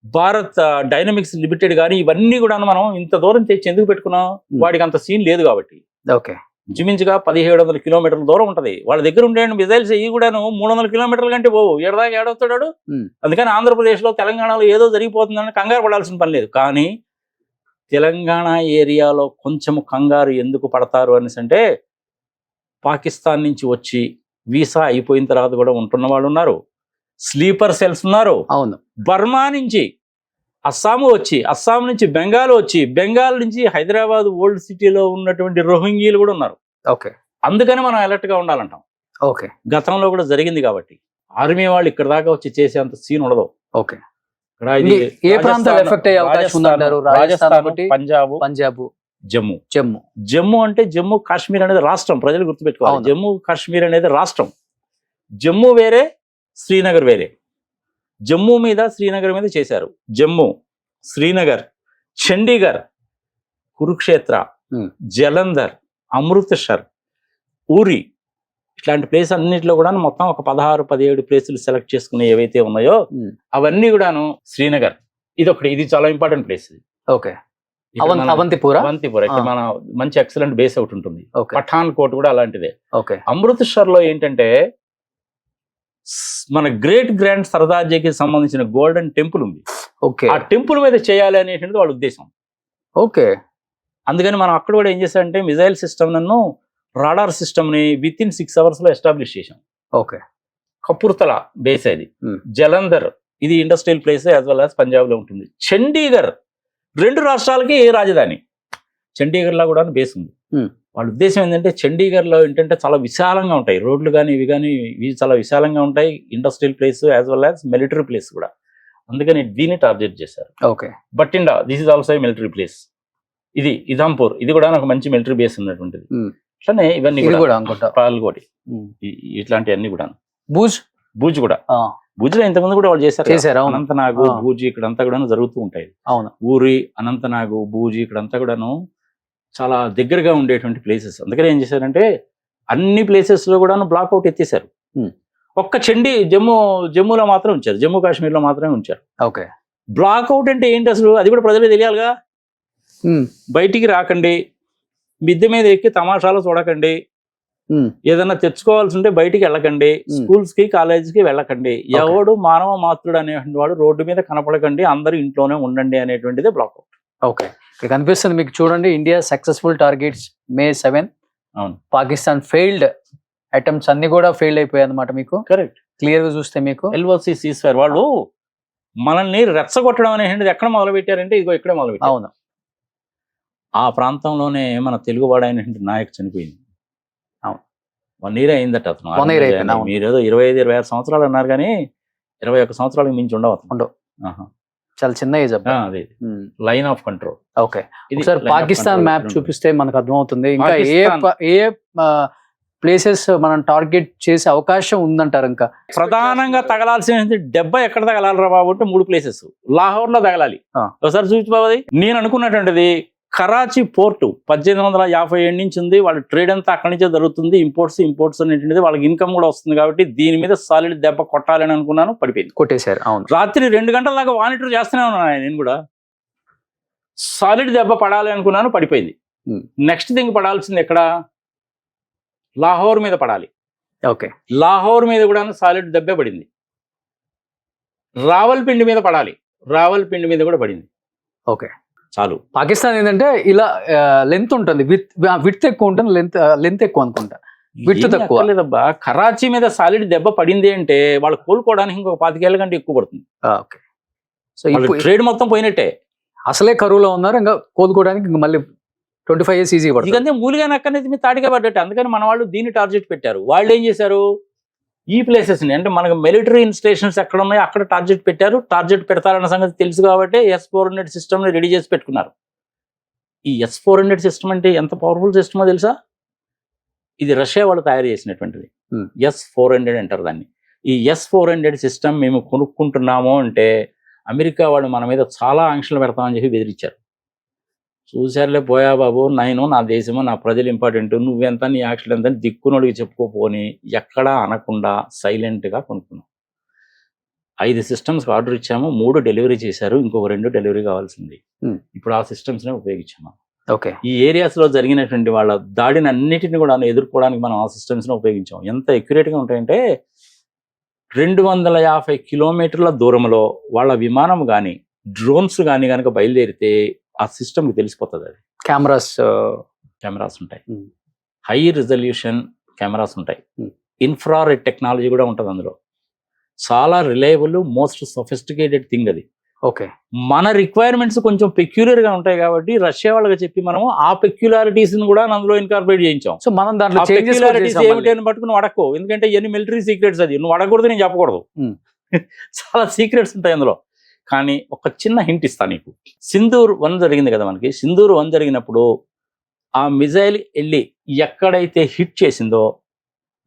భారత్ డైనమిక్స్ లిమిటెడ్ కానీ, ఇవన్నీ కూడా మనం ఇంత దూరం తెచ్చి ఎందుకు పెట్టుకున్నాం? వాడికి అంత సీన్ లేదు కాబట్టి. ఓకే. ఇంచుమించుగా 1700 కిలోమీటర్ల దూరం ఉంటది. వాళ్ళ దగ్గర ఉండే మిజైల్స్ ఇవి కూడాను 300 కిలోమీటర్ల కంటే పోవు. ఏడదాకా ఏడవుతాడు. అందుకని ఆంధ్రప్రదేశ్ లో, తెలంగాణలో ఏదో జరిగిపోతుందని కంగారు పడాల్సిన పని లేదు. కానీ తెలంగాణ ఏరియాలో కొంచెం కంగారు ఎందుకు పడతారు అనేసి అంటే, పాకిస్తాన్ నుంచి వచ్చి వీసా అయిపోయిన తర్వాత కూడా ఉంటున్న వాళ్ళు ఉన్నారు, స్లీపర్ సెల్స్ ఉన్నారు. అవును. బర్మా నుంచి అస్సాం వచ్చి, అస్సాం నుంచి బెంగాల్ వచ్చి, బెంగాల్ నుంచి హైదరాబాద్ ఓల్డ్ సిటీలో ఉన్నటువంటి రోహింగ్యీలు కూడా ఉన్నారు. ఓకే. అందుకని మనం అలర్ట్ గా ఉండాలంటాం. ఓకే. గతంలో కూడా జరిగింది కాబట్టి. ఆర్మీ వాళ్ళు ఇక్కడ దాకా వచ్చి చేసేంత సీన్ ఉండదు. ఓకే. ఇక్కడ ఇది ఏ ప్రాంతాలు ఎఫెక్ట్ అయ్యే అవకాశం ఉందంటారు? రాజస్థాన్ ఒకటి, పంజాబ్, జమ్మూ. జమ్మూ. జమ్మూ అంటే జమ్మూ కాశ్మీర్ అనేది రాష్ట్రం, ప్రజలు గుర్తుపెట్టుకోవాలి. అవును. జమ్మూ కాశ్మీర్ అనేది రాష్ట్రం. జమ్మూ వేరే, శ్రీనగర్ వేరే. జమ్మూ మీద, శ్రీనగర్ మీద చేశారు. జమ్మూ, శ్రీనగర్, చండీగఢ్, కురుక్షేత్ర, జలంధర్, అమృత్సర్, ఊరి, ఇట్లాంటి ప్లేస్ అన్నింటిలో కూడా మొత్తం ఒక 16-17 ప్లేసులు సెలెక్ట్ చేసుకునే ఏవైతే ఉన్నాయో అవన్నీ కూడాను శ్రీనగర్. ఇది చాలా ఇంపార్టెంట్ ప్లేస్. ఓకే. అవంతిపూర. ఇక్కడ మన మంచి ఎక్సలెంట్ బేస్ ఒకటి ఉంటుంది. ఓకే. పఠాన్ కోట్ కూడా అలాంటిదే. ఓకే. అమృత్సర్ లో ఏంటంటే మన గ్రేట్ గ్రాండ్ సర్దార్జీకి సంబంధించిన గోల్డెన్ టెంపుల్ ఉంది. ఓకే. ఆ టెంపుల్ మీద చేయాలి అనేటువంటిది వాళ్ళ ఉద్దేశం. ఓకే. అందుకని మనం అక్కడ కూడా ఏం చేశారంటే, మిజైల్ సిస్టమ్ నన్ను, రాడార్ సిస్టమ్ ని విత్ ఇన్ 6 hours లో ఎస్టాబ్లిష్ చేశాం. ఓకే. కపూర్తల బేస్ అది. జలంధర్ ఇది industrial place as well as Punjab లో ఉంటుంది. చండీగఢ్ 2 రాష్ట్రాలకి రాజధాని. చండీగఢ్ లో కూడా బేస్ ఉంది. వాళ్ళ ఉద్దేశం ఏంటంటే, చండీగఢ్ లో ఏంటంటే చాలా విశాలంగా ఉంటాయి రోడ్లు కానీ, ఇవి చాలా విశాలంగా ఉంటాయి. Industrial place as well as military place కూడా. అందుకని దీన్ని టార్గెట్ చేశారు. Okay. Bathinda, this is also military place. ఇది ఇధాంపూర్, ఇది కూడా నాకు మంచి మిలిటరీ బేస్ ఉన్నటువంటిది. అట్లనే ఇవన్నీ కూడా పాల్గోటి, ఇట్లాంటివన్నీ కూడా. భూజ్ కూడా, భూజ్లో ఇంతకుముందు కూడా వాళ్ళు చేశారు. అనంతనాగు, భూజ్ ఇక్కడంతా కూడా జరుగుతూ ఉంటాయి. ఊరి, అనంతనాగు, భూజ్ ఇక్కడంతా కూడాను చాలా దగ్గరగా ఉండేటువంటి ప్లేసెస్. అందుకని ఏం చేశారంటే, అన్ని ప్లేసెస్ లో కూడా బ్లాక్అవుట్ ఎత్తేసారు. ఒక్క జమ్మూలో మాత్రం ఉంచారు, జమ్మూ కాశ్మీర్ లో మాత్రమే ఉంచారు. ఓకే. బ్లాక్అవుట్ అంటే ఏంటి అసలు, అది కూడా ప్రజలకు తెలియాలిగా. బయటికి రాకండి, మిద్దె మీద ఎక్కి తమాషాలు చూడకండి, ఏదైనా తెచ్చుకోవాల్సి ఉంటే బయటికి వెళ్ళకండి, స్కూల్స్ కి కాలేజ్ కి వెళ్ళకండి, ఎవడు మానవ మాత్రుడు అనేటువంటి వాడు రోడ్డు మీద కనపడకండి, అందరూ ఇంట్లోనే ఉండండి అనేటువంటిది బ్లాక్అవుట్. ఓకే, ఇక్కడ కనిపిస్తుంది మీకు చూడండి, ఇండియా సక్సెస్ఫుల్ టార్గెట్స్ May 7. అవును, పాకిస్తాన్ ఫెయిల్డ్ అటెంప్ట్స్ అన్ని కూడా ఫెయిల్ అయిపోయాయి అన్నమాట. మీకు కరెక్ట్ క్లియర్ గా చూస్తే మీకు LOC ceasefire వాళ్ళు మనల్ని రెచ్చగొట్టడం అనేటువంటిది ఎక్కడ మొదలు పెట్టారంటే ఇదిగో ఇక్కడే మొదలు పెట్టారు. అవును, ఆ ప్రాంతంలోనే మన తెలుగువాడు అయినటువంటి నాయక్ చనిపోయింది. అవును, 1 year అయిందట అతను. 1 year అయిపోయింది. అవును. మీరు ఏదో 25-26 సంవత్సరాలు అన్నారు కానీ 21 సంవత్సరాలకు మించి ఉండవు అతను. ఉండవు. ఆహా. చాలా చిన్న ఏజ్ అబ్బా. అదే లైన్ ఆఫ్ కంట్రోల్. ఓకే, ఒకసారి పాకిస్తాన్ మ్యాప్ చూపిస్తే మనకు అర్థమవుతుంది. ఇంకా ఏ ప్లేసెస్ మనం టార్గెట్ చేసే అవకాశం ఉందంటారు? ఇంకా ప్రధానంగా తగలాల్సిన దెబ్బ ఎక్కడ తగలాలరా బాబు అంటే 3 places. లాహోర్ లో తగలాలి. ఒకసారి చూపించబాబు. నేను అనుకున్నటువంటిది కరాచీ పోర్టు 1857 నుంచి ఉంది. వాళ్ళ ట్రేడ్ అంతా అక్కడి నుంచే జరుగుతుంది. ఇంపోర్ట్స్ అనేటువంటిది వాళ్ళకి ఇన్కమ్ కూడా వస్తుంది కాబట్టి దీని మీద సాలిడ్ దెబ్బ కొట్టాలని అనుకున్నాను, పడిపోయింది. కొట్టేశారు. అవును, రాత్రి 2 గంటల దాకా మానిటర్ చేస్తూనే ఉన్నాను నేను కూడా. సాలిడ్ దెబ్బ పడాలి అనుకున్నాను, పడిపోయింది. నెక్స్ట్ థింగ్ పడాల్సింది ఎక్కడ? లాహోర్ మీద పడాలి. ఓకే, లాహోర్ మీద కూడా సాలిడ్ దెబ్బే పడింది. రావల్పిండి మీద పడాలి, రావల్పిండి మీద కూడా పడింది. ఓకే, చాలు. పాకిస్తాన్ ఏంటంటే ఇలా లెంత్ ఉంటుంది, విడ్త్ ఎక్కువ ఉంటుంది, లెంత్ ఎక్కువ అనుకుంటా, విడ్త్ తక్కువ లేదబ్బా. కరాచీ మీద సాలిడ్ దెబ్బ పడింది అంటే వాళ్ళు కోలుకోవడానికి ఇంకొక 25 ఏళ్ల కంటే ఎక్కువ పడుతుంది. ఓకే, సో ట్రేడ్ మొత్తం పోయినట్టే. అసలే కరువులో ఉన్నారు, ఇంకా కోలుకోవడానికి ఇంకా మళ్ళీ 25 years ఈజీ పడుతుంది. ఎందుకంటే మూలిగా నక్కనేది మీ తాటిగా పడ్డట్టు. అందుకని మన వాళ్ళు దీన్ని టార్గెట్ పెట్టారు. వాళ్ళు ఏం చేశారు, ఈ ప్లేసెస్ ని అంటే మనకు మిలిటరీ ఇన్స్టేషన్స్ ఎక్కడ ఉన్నాయో అక్కడ టార్గెట్ పెట్టారు. టార్గెట్ పెడతారన్న సంగతి తెలుసు కాబట్టి S-400 సిస్టమ్ ని రెడీ చేసి పెట్టుకున్నారు. ఈ S-400 సిస్టమ్ అంటే ఎంత పవర్ఫుల్ సిస్టమో తెలుసా? ఇది రష్యా వాళ్ళు తయారు చేసినటువంటిది. S-400 అంటారు దాన్ని. ఈ S-400 సిస్టమ్ మేము కొనుక్కుంటున్నాము అంటే అమెరికా వాళ్ళు మన మీద చాలా ఆంక్షలు పెడతామని చెప్పి బెదిరించారు. చూసారులే పోయా బాబు, నా దేశము నా ప్రజలు ఇంపార్టెంట్, నువ్వెంత నీ యాక్షన్ ఎంత దిక్కునోడికి చెప్పుకోపోని ఎక్కడా అనకుండా సైలెంట్గా కొనుక్కున్నాం. 5 systems ఆర్డర్ ఇచ్చాము, 3 డెలివరీ చేశారు, ఇంకొక 2 డెలివరీ కావాల్సింది. ఇప్పుడు ఆ సిస్టమ్స్నే ఉపయోగించాము. ఓకే, ఈ ఏరియాస్లో జరిగినటువంటి వాళ్ళ దాడిని అన్నిటిని కూడా ఎదుర్కోవడానికి మనం ఆ సిస్టమ్స్ని ఉపయోగించాం. ఎంత ఎక్యురేట్గా ఉంటాయంటే 250 కిలోమీటర్ల దూరంలో వాళ్ళ విమానం కానీ డ్రోన్స్ కానీ కనుక బయలుదేరితే ఆ సిస్టమ్కి తెలిసిపోతుంది. అది కెమెరాస్ ఉంటాయి, హై రిజల్యూషన్ కెమెరాస్ ఉంటాయి, ఇన్ఫ్రారెడ్ టెక్నాలజీ కూడా ఉంటుంది అందులో. చాలా రిలయబుల్, మోస్ట్ సొఫిస్టికేటెడ్ థింగ్ అది. ఓకే, మన రిక్వైర్మెంట్స్ కొంచెం పెక్యులర్ గా ఉంటాయి కాబట్టి రష్యా వాళ్ళకి చెప్పి మనము ఆ పెక్యులారిటీస్ కూడా అందులో ఇన్కార్పొరేట్ చేయించాం. సో మనం దాంట్లో ఏమిటి అని పట్టుకుని అడక్కో, ఎందుకంటే ఇవన్నీ మిలిటరీ సీక్రెట్స్. అది నువ్వు అడగకూడదు, నేను చెప్పకూడదు. చాలా సీక్రెట్స్ ఉంటాయి అందులో. కానీ ఒక చిన్న హింట్ ఇస్తా నీకు. సింధూర్ 1 జరిగింది కదా మనకి. సింధూర్ 1 జరిగినప్పుడు ఆ మిజైల్ వెళ్ళి ఎక్కడైతే హిట్ చేసిందో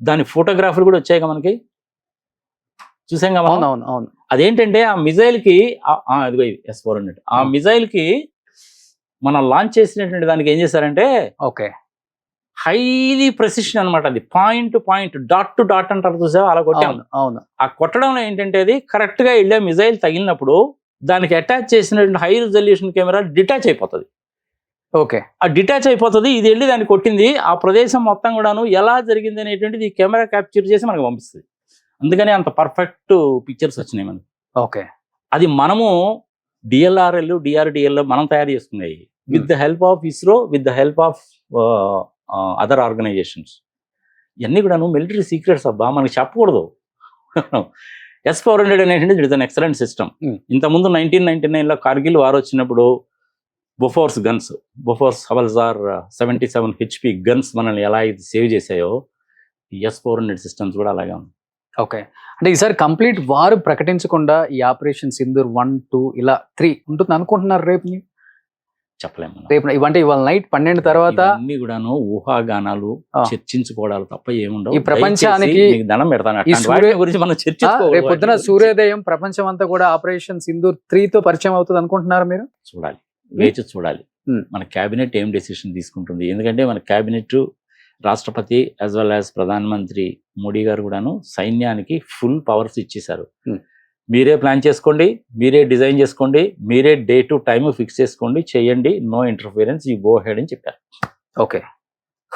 దాని ఫోటోగ్రాఫ్లు కూడా వచ్చాయి మనకి, చూసాం కదా. అవును, అదేంటంటే ఆ మిజైల్ కి అదిగో S-400 ఆ మిజైల్ కి మనం లాంచ్ చేసినటువంటి దానికి ఏం చేశారంటే ఓకే హైలీ ప్రెసిషన్ అనమాట. అది point point, dot to dot అంటారు చూసావా, అలా కొట్టాం. అవును, ఆ కొట్టడంలో ఏంటంటే అది కరెక్ట్ గా వెళ్ళే మిజైల్ తగిలినప్పుడు దానికి అటాచ్ చేసినటువంటి హై రిజల్యూషన్ కెమెరా డిటాచ్ అయిపోతుంది. ఓకే, ఆ డిటాచ్ అయిపోతుంది. ఇది వెళ్ళి దాన్ని కొట్టింది. ఆ ప్రదేశం మొత్తం కూడాను ఎలా జరిగింది అనేటువంటిది ఈ కెమెరా క్యాప్చర్ చేసి మనకు పంపిస్తుంది. అందుకని అంత పర్ఫెక్ట్ పిక్చర్స్ వచ్చినాయి మనకి. ఓకే, అది మనము DLRL, DRDL మనం తయారు చేసుకున్నాయి with the help of ISRO, with the help of other organisations. ఇవన్నీ కూడాను మిలిటరీ సీక్రెట్స్ అబ్బా, మనకి చెప్పకూడదు. S-400 అనేటువంటి it is an excellent system. ఇంతకుముందు 1999లో కార్గిల్ వార్ వచ్చినప్పుడు Bofors guns, Bofors howitzer 77 HP guns మనల్ని ఎలా ఇది సేవ్ చేసాయో ఈ S-400 సిస్టమ్స్ కూడా అలాగే ఉంది. ఓకే, అంటే ఈసారి కంప్లీట్ వార్ ప్రకటించకుండా ఈ ఆపరేషన్ సింధూర్ 1, 2 ఇలా 3 ఉంటుంది అనుకుంటున్నారు. రేపు చెప్పలేము. రేపు ఇవంటే ఇవాళ నైట్ 12 తర్వాత అన్ని కూడాను ఊహాగానాలు, చర్చించుకోవడాలు తప్ప ఏముండవు. ఈ ప్రపంచానికి దండం పెడతాను గురించి మనం రేపు పొద్దున సూర్యోదయం ప్రపంచం అంతా కూడా ఆపరేషన్ సింధూర్ 3తో పరిచయం అవుతుంది అనుకుంటున్నారు మీరు? చూడాలి, వేచి చూడాలి మన కేబినెట్ ఏం డెసిషన్ తీసుకుంటుంది. ఎందుకంటే మన కేబినెట్, రాష్ట్రపతి యాజ్ వెల్ యాజ్ ప్రధానమంత్రి మోడీ గారు కూడాను సైన్యానికి ఫుల్ పవర్స్ ఇచ్చేశారు. మీరే ప్లాన్ చేసుకోండి, మీరే డిజైన్ చేసుకోండి, మీరే డే టు టైమ్ ఫిక్స్ చేసుకోండి, చేయండి, no interference, you go ahead అని చెప్పారు. ఓకే,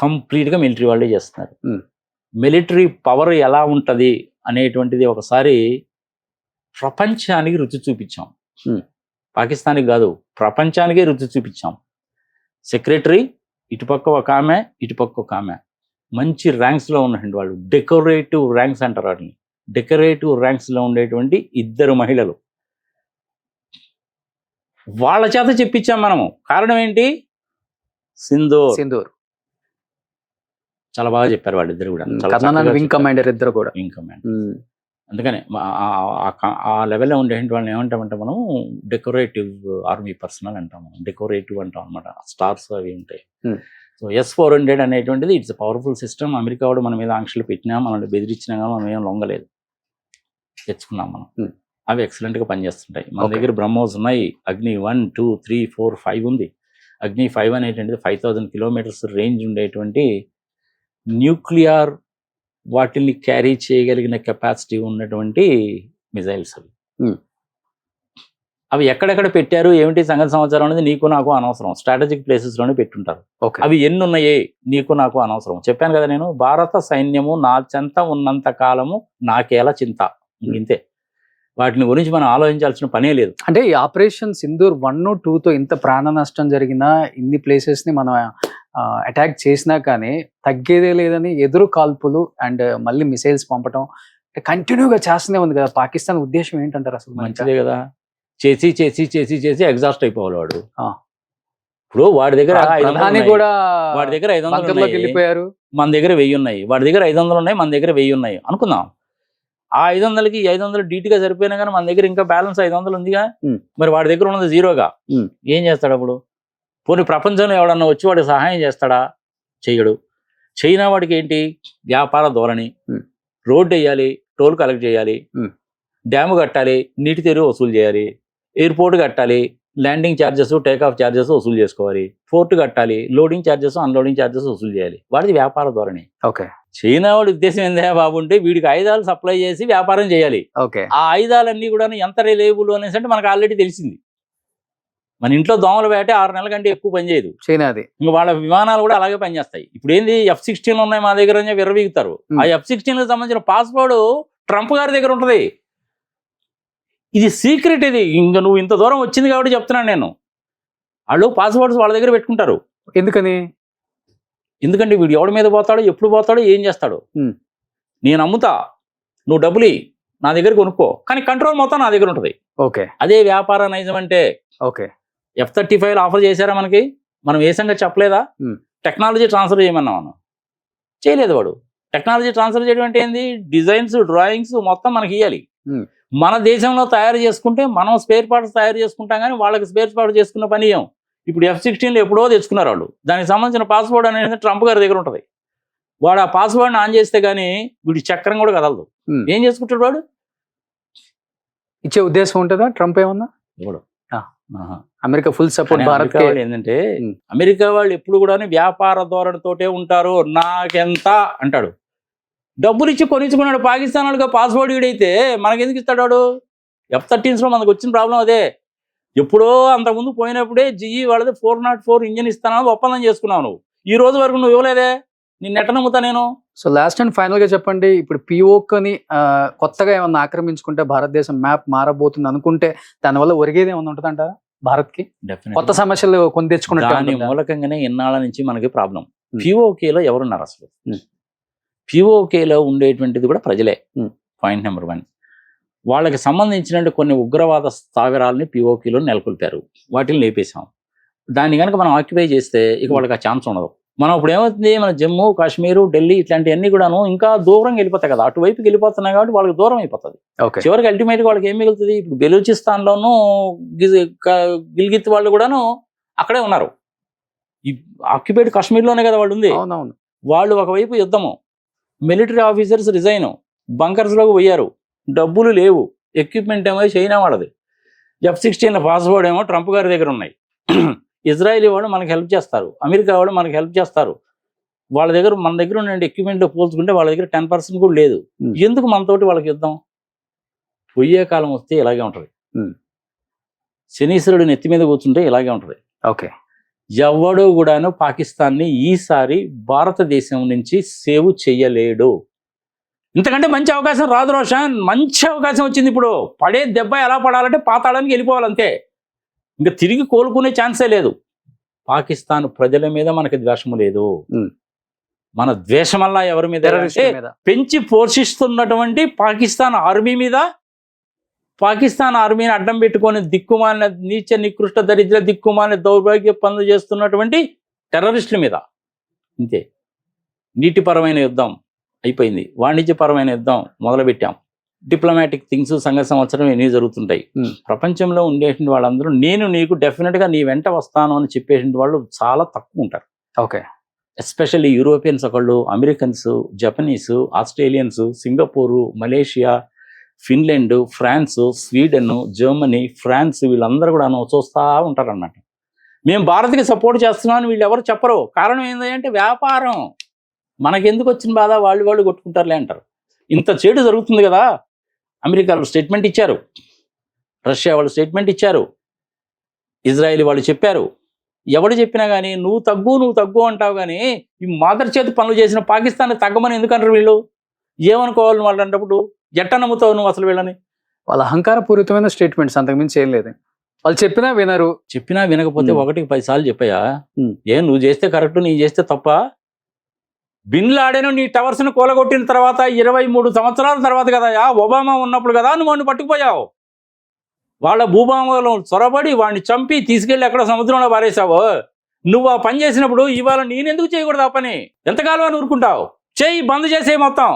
కంప్లీట్గా మిలిటరీ వాళ్ళే చేస్తున్నారు. Hmm. మిలిటరీ పవర్ ఎలా ఉంటుంది అనేటువంటిది ఒకసారి ప్రపంచానికి రుచి చూపించాం. Hmm. పాకిస్తాన్కి కాదు, ప్రపంచానికే రుచి చూపించాం. సెక్రటరీ ఇటుపక్క ఒక ఆమె, ఇటుపక్క ఒక ఆమె, మంచి ర్యాంక్స్లో ఉన్నటువంటి వాళ్ళు, డెకరేటివ్ ర్యాంక్స్ అంటారు వాటిని. డెకరేటివ్ ర్యాంక్స్లో ఉండేటువంటి 2 మహిళలు, వాళ్ళ చేత చెప్పించాం మనము. కారణం ఏంటి? సింధూర్ చాలా బాగా చెప్పారు వాళ్ళిద్దరు కూడా. కర్నల్ వింగ్ కమాండర్ ఇద్దరు కూడా. Wing commander. అందుకనే ఆ లెవెల్లో ఉండేటువంటి వాళ్ళని ఏమంటామంటే మనం డెకరేటివ్ ఆర్మీ పర్సనల్ అంటాం. మనం డెకరేటివ్ అంటాం అనమాట. స్టార్స్ అవి ఉంటాయి. సో S-400 అనేటువంటిది ఇట్స్ పవర్ఫుల్ సిస్టమ్. అమెరికా వాడు మన మీద ఆంక్షలు పెట్టినా, మనల్ని బెదిరించినా కానీ మనం ఏం లొంగలేదు, తెచ్చుకున్నాం మనం. అవి ఎక్సలెంట్గా పనిచేస్తుంటాయి. మన దగ్గర బ్రహ్మోస్ ఉన్నాయి. అగ్ని 1, 2, 3, 4, 5 ఉంది. అగ్ని 5 అనేటువంటిది 5000 కిలోమీటర్స్ రేంజ్ ఉండేటువంటి న్యూక్లియర్ వాటిని క్యారీ చేయగలిగిన కెపాసిటీ ఉన్నటువంటి మిజైల్స్ అవి. అవి ఎక్కడెక్కడ పెట్టారు ఏమిటి సంగతి సమాచారం అనేది నీకు నాకు అనవసరం. స్ట్రాటజిక్ ప్లేసెస్లోనే పెట్టుంటారు. అవి ఎన్ని ఉన్నాయే నీకు నాకు అనవసరం. చెప్పాను కదా నేను, భారత సైన్యము నా చెంత ఉన్నంత కాలము నాకేలా చింత, ఇంతే. వాటిని గురించి మనం ఆలోచించాల్సిన పనే లేదు. అంటే ఈ ఆపరేషన్ సింధూర్ 1, 2తో ఇంత ప్రాణ నష్టం జరిగినా, ఇన్ని ప్లేసెస్ ని మనం అటాక్ చేసినా కానీ తగ్గేదే లేదని ఎదురు కాల్పులు అండ్ మళ్ళీ మిసైల్స్ పంపటం కంటిన్యూగా చేస్తూనే ఉంది కదా. పాకిస్తాన్ ఉద్దేశం ఏంటంటారు అసలు? మంచిదే కదా, చేసి చేసి చేసి చేసి ఎగ్జాస్ట్ అయిపోవాలి వాడు. ఇప్పుడు వాడి దగ్గర కూడా వాడి దగ్గర 500 వెళ్ళిపోయారు, మన దగ్గర 1000 ఉన్నాయి. వాడి దగ్గర 500 ఉన్నాయి, మన దగ్గర 1000 ఉన్నాయి అనుకుందాం. ఆ 500కి 500 డీటీగా సరిపోయినా కానీ మన దగ్గర ఇంకా బ్యాలెన్స్ 500 ఉందిగా. మరి వాడి దగ్గర ఉన్నది 0గా. ఏం చేస్తాడు అప్పుడు? పోనీ ప్రపంచంలో ఎవడన్నా వచ్చి వాడికి సహాయం చేస్తాడా? చెయ్యడు. చైనా వాడికి ఏంటి? వ్యాపార ధోరణి. రోడ్డు వేయాలి, టోల్ కలెక్ట్ చేయాలి, డ్యాము కట్టాలి, నీటి తెరువు వసూలు చేయాలి, ఎయిర్పోర్ట్ కట్టాలి, landing charges, take off charges వసూలు చేసుకోవాలి, పోర్ట్ కట్టాలి, లోడింగ్ ఛార్జెస్, అన్లోడింగ్ ఛార్జెస్ వసూలు చేయాలి. వాడిది వ్యాపార ధోరణి. ఓకే. చైనా వాడి ఉద్దేశం ఏందా బాబు అంటే వీడికి ఆయుధాలు సప్లై చేసి వ్యాపారం చేయాలి. ఆ ఆయుధాలన్నీ కూడా ఎంత రిలయబుల్ అనేసి అంటే మనకు ఆల్రెడీ తెలిసింది. మన ఇంట్లో దోమల వేట 6 నెలల కంటే ఎక్కువ పనిచేయదు చైనాది. ఇంకా వాళ్ళ విమానాలు కూడా అలాగే పనిచేస్తాయి. ఇప్పుడు ఏంది F-16 ఉన్నాయి మా దగ్గర అని విర్రవీగుతారు. ఆ F-16కి సంబంధించిన పాస్పోర్ట్ ట్రంప్ గారి దగ్గర ఉంటుంది. ఇది సీక్రెట్. ఇది ఇంకా నువ్వు ఇంత దూరం వచ్చింది కాబట్టి చెప్తున్నాను నేను. వాళ్ళు పాస్పోర్ట్స్ వాళ్ళ దగ్గర పెట్టుకుంటారు. ఎందుకంటే వీడు ఎవడి మీద పోతాడో, ఎప్పుడు పోతాడో, ఏం చేస్తాడో. నేను అమ్ముతా, నువ్వు డబ్బులు నా దగ్గర కొనుక్కో, కానీ కంట్రోల్ మొత్తం నా దగ్గర ఉంటుంది. ఓకే, అదే వ్యాపార నైజం అంటే. ఓకే, F-35 ఆఫర్ చేశారా మనకి? మనం ఏ సంగతి చెప్పలేదా? టెక్నాలజీ ట్రాన్స్ఫర్ చేయమన్నా మనం చేయలేదు. వాడు టెక్నాలజీ ట్రాన్స్ఫర్ చేయడం అంటే ఏంది? డిజైన్స్, డ్రాయింగ్స్ మొత్తం మనకి ఇవ్వాలి. మన దేశంలో తయారు చేసుకుంటే మనం స్పేర్ పార్ట్స్ తయారు చేసుకుంటాం, కానీ వాళ్ళకి స్పేర్ పార్ట్స్ చేసుకున్న పని ఏం. ఇప్పుడు F-16 ఎప్పుడో తెచ్చుకున్నారు వాళ్ళు. దానికి సంబంధించిన పాస్పోర్ట్ అనేది ట్రంప్ గారి దగ్గర ఉంటుంది. వాడు ఆ పాస్పోర్ట్ని ఆన్ చేస్తే కానీ వీడి చక్రం కూడా కదలదు. ఏం చేసుకుంటాడు వాడు? ఇచ్చే ఉద్దేశం ఉంటుందా ట్రంప్ ఏమన్నా? ఇవ్వడు. America full support. భారత్ వాళ్ళు ఏంటంటే అమెరికా వాళ్ళు ఎప్పుడు కూడా వ్యాపార ధోరణితోటే ఉంటారు. నాకెంత అంటాడు, డబ్బులు ఇచ్చి కొనిచ్చుకున్నాడు. పాకిస్తాన్ వాళ్ళకి పాస్పోర్ట్ వీడైతే మనకెందుకు ఇస్తాడు వాడు? F-13లో మనకు వచ్చిన ప్రాబ్లం అదే. ఎప్పుడో అంతకుముందు పోయినప్పుడే GE వాళ్ళది 404 ఇంజిన్ ఇస్తానని ఒప్పందం చేసుకున్నావు. నువ్వు ఈ రోజు వరకు నువ్వు ఇవ్వలేదే. నిన్ను ఎట్ట నమ్ముతా నేను? సో లాస్ట్ అండ్ ఫైనల్ గా చెప్పండి, ఇప్పుడు POKని కొత్తగా ఏమన్నా ఆక్రమించుకుంటే భారతదేశం మ్యాప్ మారబోతుంది అనుకుంటే దానివల్ల ఒరిగేది ఏమన్నా ఉంటుంది అంటారా భారత్ కి? కొత్త సమస్యలు కొని తెచ్చుకున్నట్టు. దాని మూలకంగానే ఇన్నాళ్ళ నుంచి మనకి ప్రాబ్లం. POKలో ఎవరున్నారు అసలు? POKలో ఉండేటువంటిది కూడా ప్రజలే. Point number 1. వాళ్ళకి సంబంధించిన కొన్ని ఉగ్రవాద స్థావరాలని POKలో నెలకొల్పారు. వాటిని లేపేశాం. దాన్ని కనుక మనం ఆక్యుపై చేస్తే ఇక వాళ్ళకి ఆ ఛాన్స్ ఉండదు. మనం ఇప్పుడు ఏమవుతుంది, మన జమ్మూ కాశ్మీరు, ఢిల్లీ ఇట్లాంటివన్నీ కూడాను ఇంకా దూరంగా వెళ్ళిపోతాయి కదా. అటువైపుకి వెళ్ళిపోతున్నాయి కాబట్టి వాళ్ళకి దూరం అయిపోతుంది. చివరికి అల్టిమేట్గా వాళ్ళకి ఏం మిగులుతుంది? ఇప్పుడు బెలూచిస్తాన్లోనూ గిల్గిత్ వాళ్ళు కూడాను అక్కడే ఉన్నారు. ఈ ఆక్యుపైడ్ కాశ్మీర్లోనే కదా వాళ్ళు ఉంది. వాళ్ళు ఒకవైపు యుద్ధము, మిలిటరీ ఆఫీసర్స్ రిజైన్, బంకర్స్లోకి పోయారు, డబ్బులు లేవు, ఎక్విప్మెంట్ ఏమో చైనా వాళ్ళది, F-16 పాస్పోర్ట్ ఏమో ట్రంప్ గారి దగ్గర ఉన్నాయి. ఇజ్రాయెలీ వాళ్ళు మనకి హెల్ప్ చేస్తారు, అమెరికా వాళ్ళు మనకి హెల్ప్ చేస్తారు. వాళ్ళ దగ్గర మన దగ్గర ఉన్న ఎక్విప్మెంట్లో పోల్చుకుంటే వాళ్ళ దగ్గర 10% కూడా లేదు. ఎందుకు మనతోటి వాళ్ళకి యుద్ధం? పొయ్యే కాలం వస్తే ఇలాగే ఉంటుంది. శనీశ్వరుడు నెత్తి మీద కూర్చుంటే ఇలాగే ఉంటుంది. ఓకే, ఎవడు కూడాను పాకిస్తాన్ని ఈసారి భారతదేశం నుంచి సేవ్ చెయ్యలేడు. ఇంతకంటే మంచి అవకాశం రాదు రోషన్. మంచి అవకాశం వచ్చింది. ఇప్పుడు పడే దెబ్బ ఎలా పడాలంటే పాతాళానికి వెళ్ళిపోవాలంతే. ఇంకా తిరిగి కోలుకునే ఛాన్సే లేదు. పాకిస్తాన్ ప్రజల మీద మనకి ద్వేషము లేదు. మన ద్వేషం వల్ల ఎవరి మీద అంటే పెంచి పోషిస్తున్నటువంటి పాకిస్తాన్ ఆర్మీ మీద, పాకిస్తాన్ ఆర్మీని అడ్డం పెట్టుకొని దిక్కుమాలిన నీచ నికృష్ట దరిద్ర దిక్కుమాలిన దౌర్భాగ్య పనులు చేస్తున్నటువంటి టెర్రరిస్టుల మీద. అంతే. నీటిపరమైన యుద్ధం అయిపోయింది, వాణిజ్యపరమైన యుద్ధం మొదలుపెట్టాం. డిప్లొమాటిక్ థింగ్స్ సంఘ సంవత్సరం ఎన్ని జరుగుతుంటాయి. ప్రపంచంలో ఉండేటువంటి వాళ్ళందరూ నేను నీకు డెఫినెట్గా నీ వెంట వస్తాను అని చెప్పేటువంటి వాళ్ళు చాలా తక్కువ ఉంటారు. ఓకే. ఎస్పెషల్లీ యూరోపియన్స్ ఒకళ్ళు, Americans, Japanese, Australians, Singapore, Malaysia, Finland, France, Sweden, Germany, France వీళ్ళందరూ కూడా చూస్తూ ఉంటారు అన్నమాట. మేము భారత్కి సపోర్ట్ చేస్తున్నామని వీళ్ళు ఎవరు చెప్పరు. కారణం ఏంటంటే వ్యాపారం. మనకెందుకు వచ్చిన బాధ, వాళ్ళు కొట్టుకుంటారులే అంటారు. ఇంత చెడు జరుగుతుంది కదా. అమెరికా వాళ్ళు స్టేట్మెంట్ ఇచ్చారు, రష్యా వాళ్ళు స్టేట్మెంట్ ఇచ్చారు, ఇజ్రాయెల్ వాళ్ళు చెప్పారు. ఎవడు చెప్పినా కానీ నువ్వు తగ్గు అంటావు. కానీ ఈ మాదర్ చేతి పనులు చేసిన పాకిస్తాన్ తగ్గమని ఎందుకంటారు వీళ్ళు? ఏమనుకోవాలి వాళ్ళు అన్నప్పుడు? ఎట్ట నమ్ముతావు నువ్వు అసలు వీళ్ళని? వాళ్ళ అహంకారపూరితమైన స్టేట్మెంట్స్, అంతకుమించి ఏం లేదు. వాళ్ళు చెప్పినా వినరు. చెప్పినా వినకపోతే ఒకటికి 10 సార్లు చెప్పాయా? నువ్వు చేస్తే కరెక్ట్, నీ చేస్తే తప్ప? బిన్ లాడెన్ నీ టవర్స్ను కూలగొట్టిన తర్వాత 23 సంవత్సరాల తర్వాత కదా, ఒబామా ఉన్నప్పుడు కదా నువ్వు వాడిని పట్టుకుపోయావు. వాళ్ళ భూభాగంలో చొరబడి వాడిని చంపి తీసుకెళ్ళి ఎక్కడ సముద్రంలో పారేసావు. నువ్వు ఆ పని చేసినప్పుడు ఇవాళ నేనెందుకు చేయకూడదు ఆ పని? ఎంతకాలం అని ఊరుకుంటావు? చేయి, బంద్ చేసేయి, మొత్తం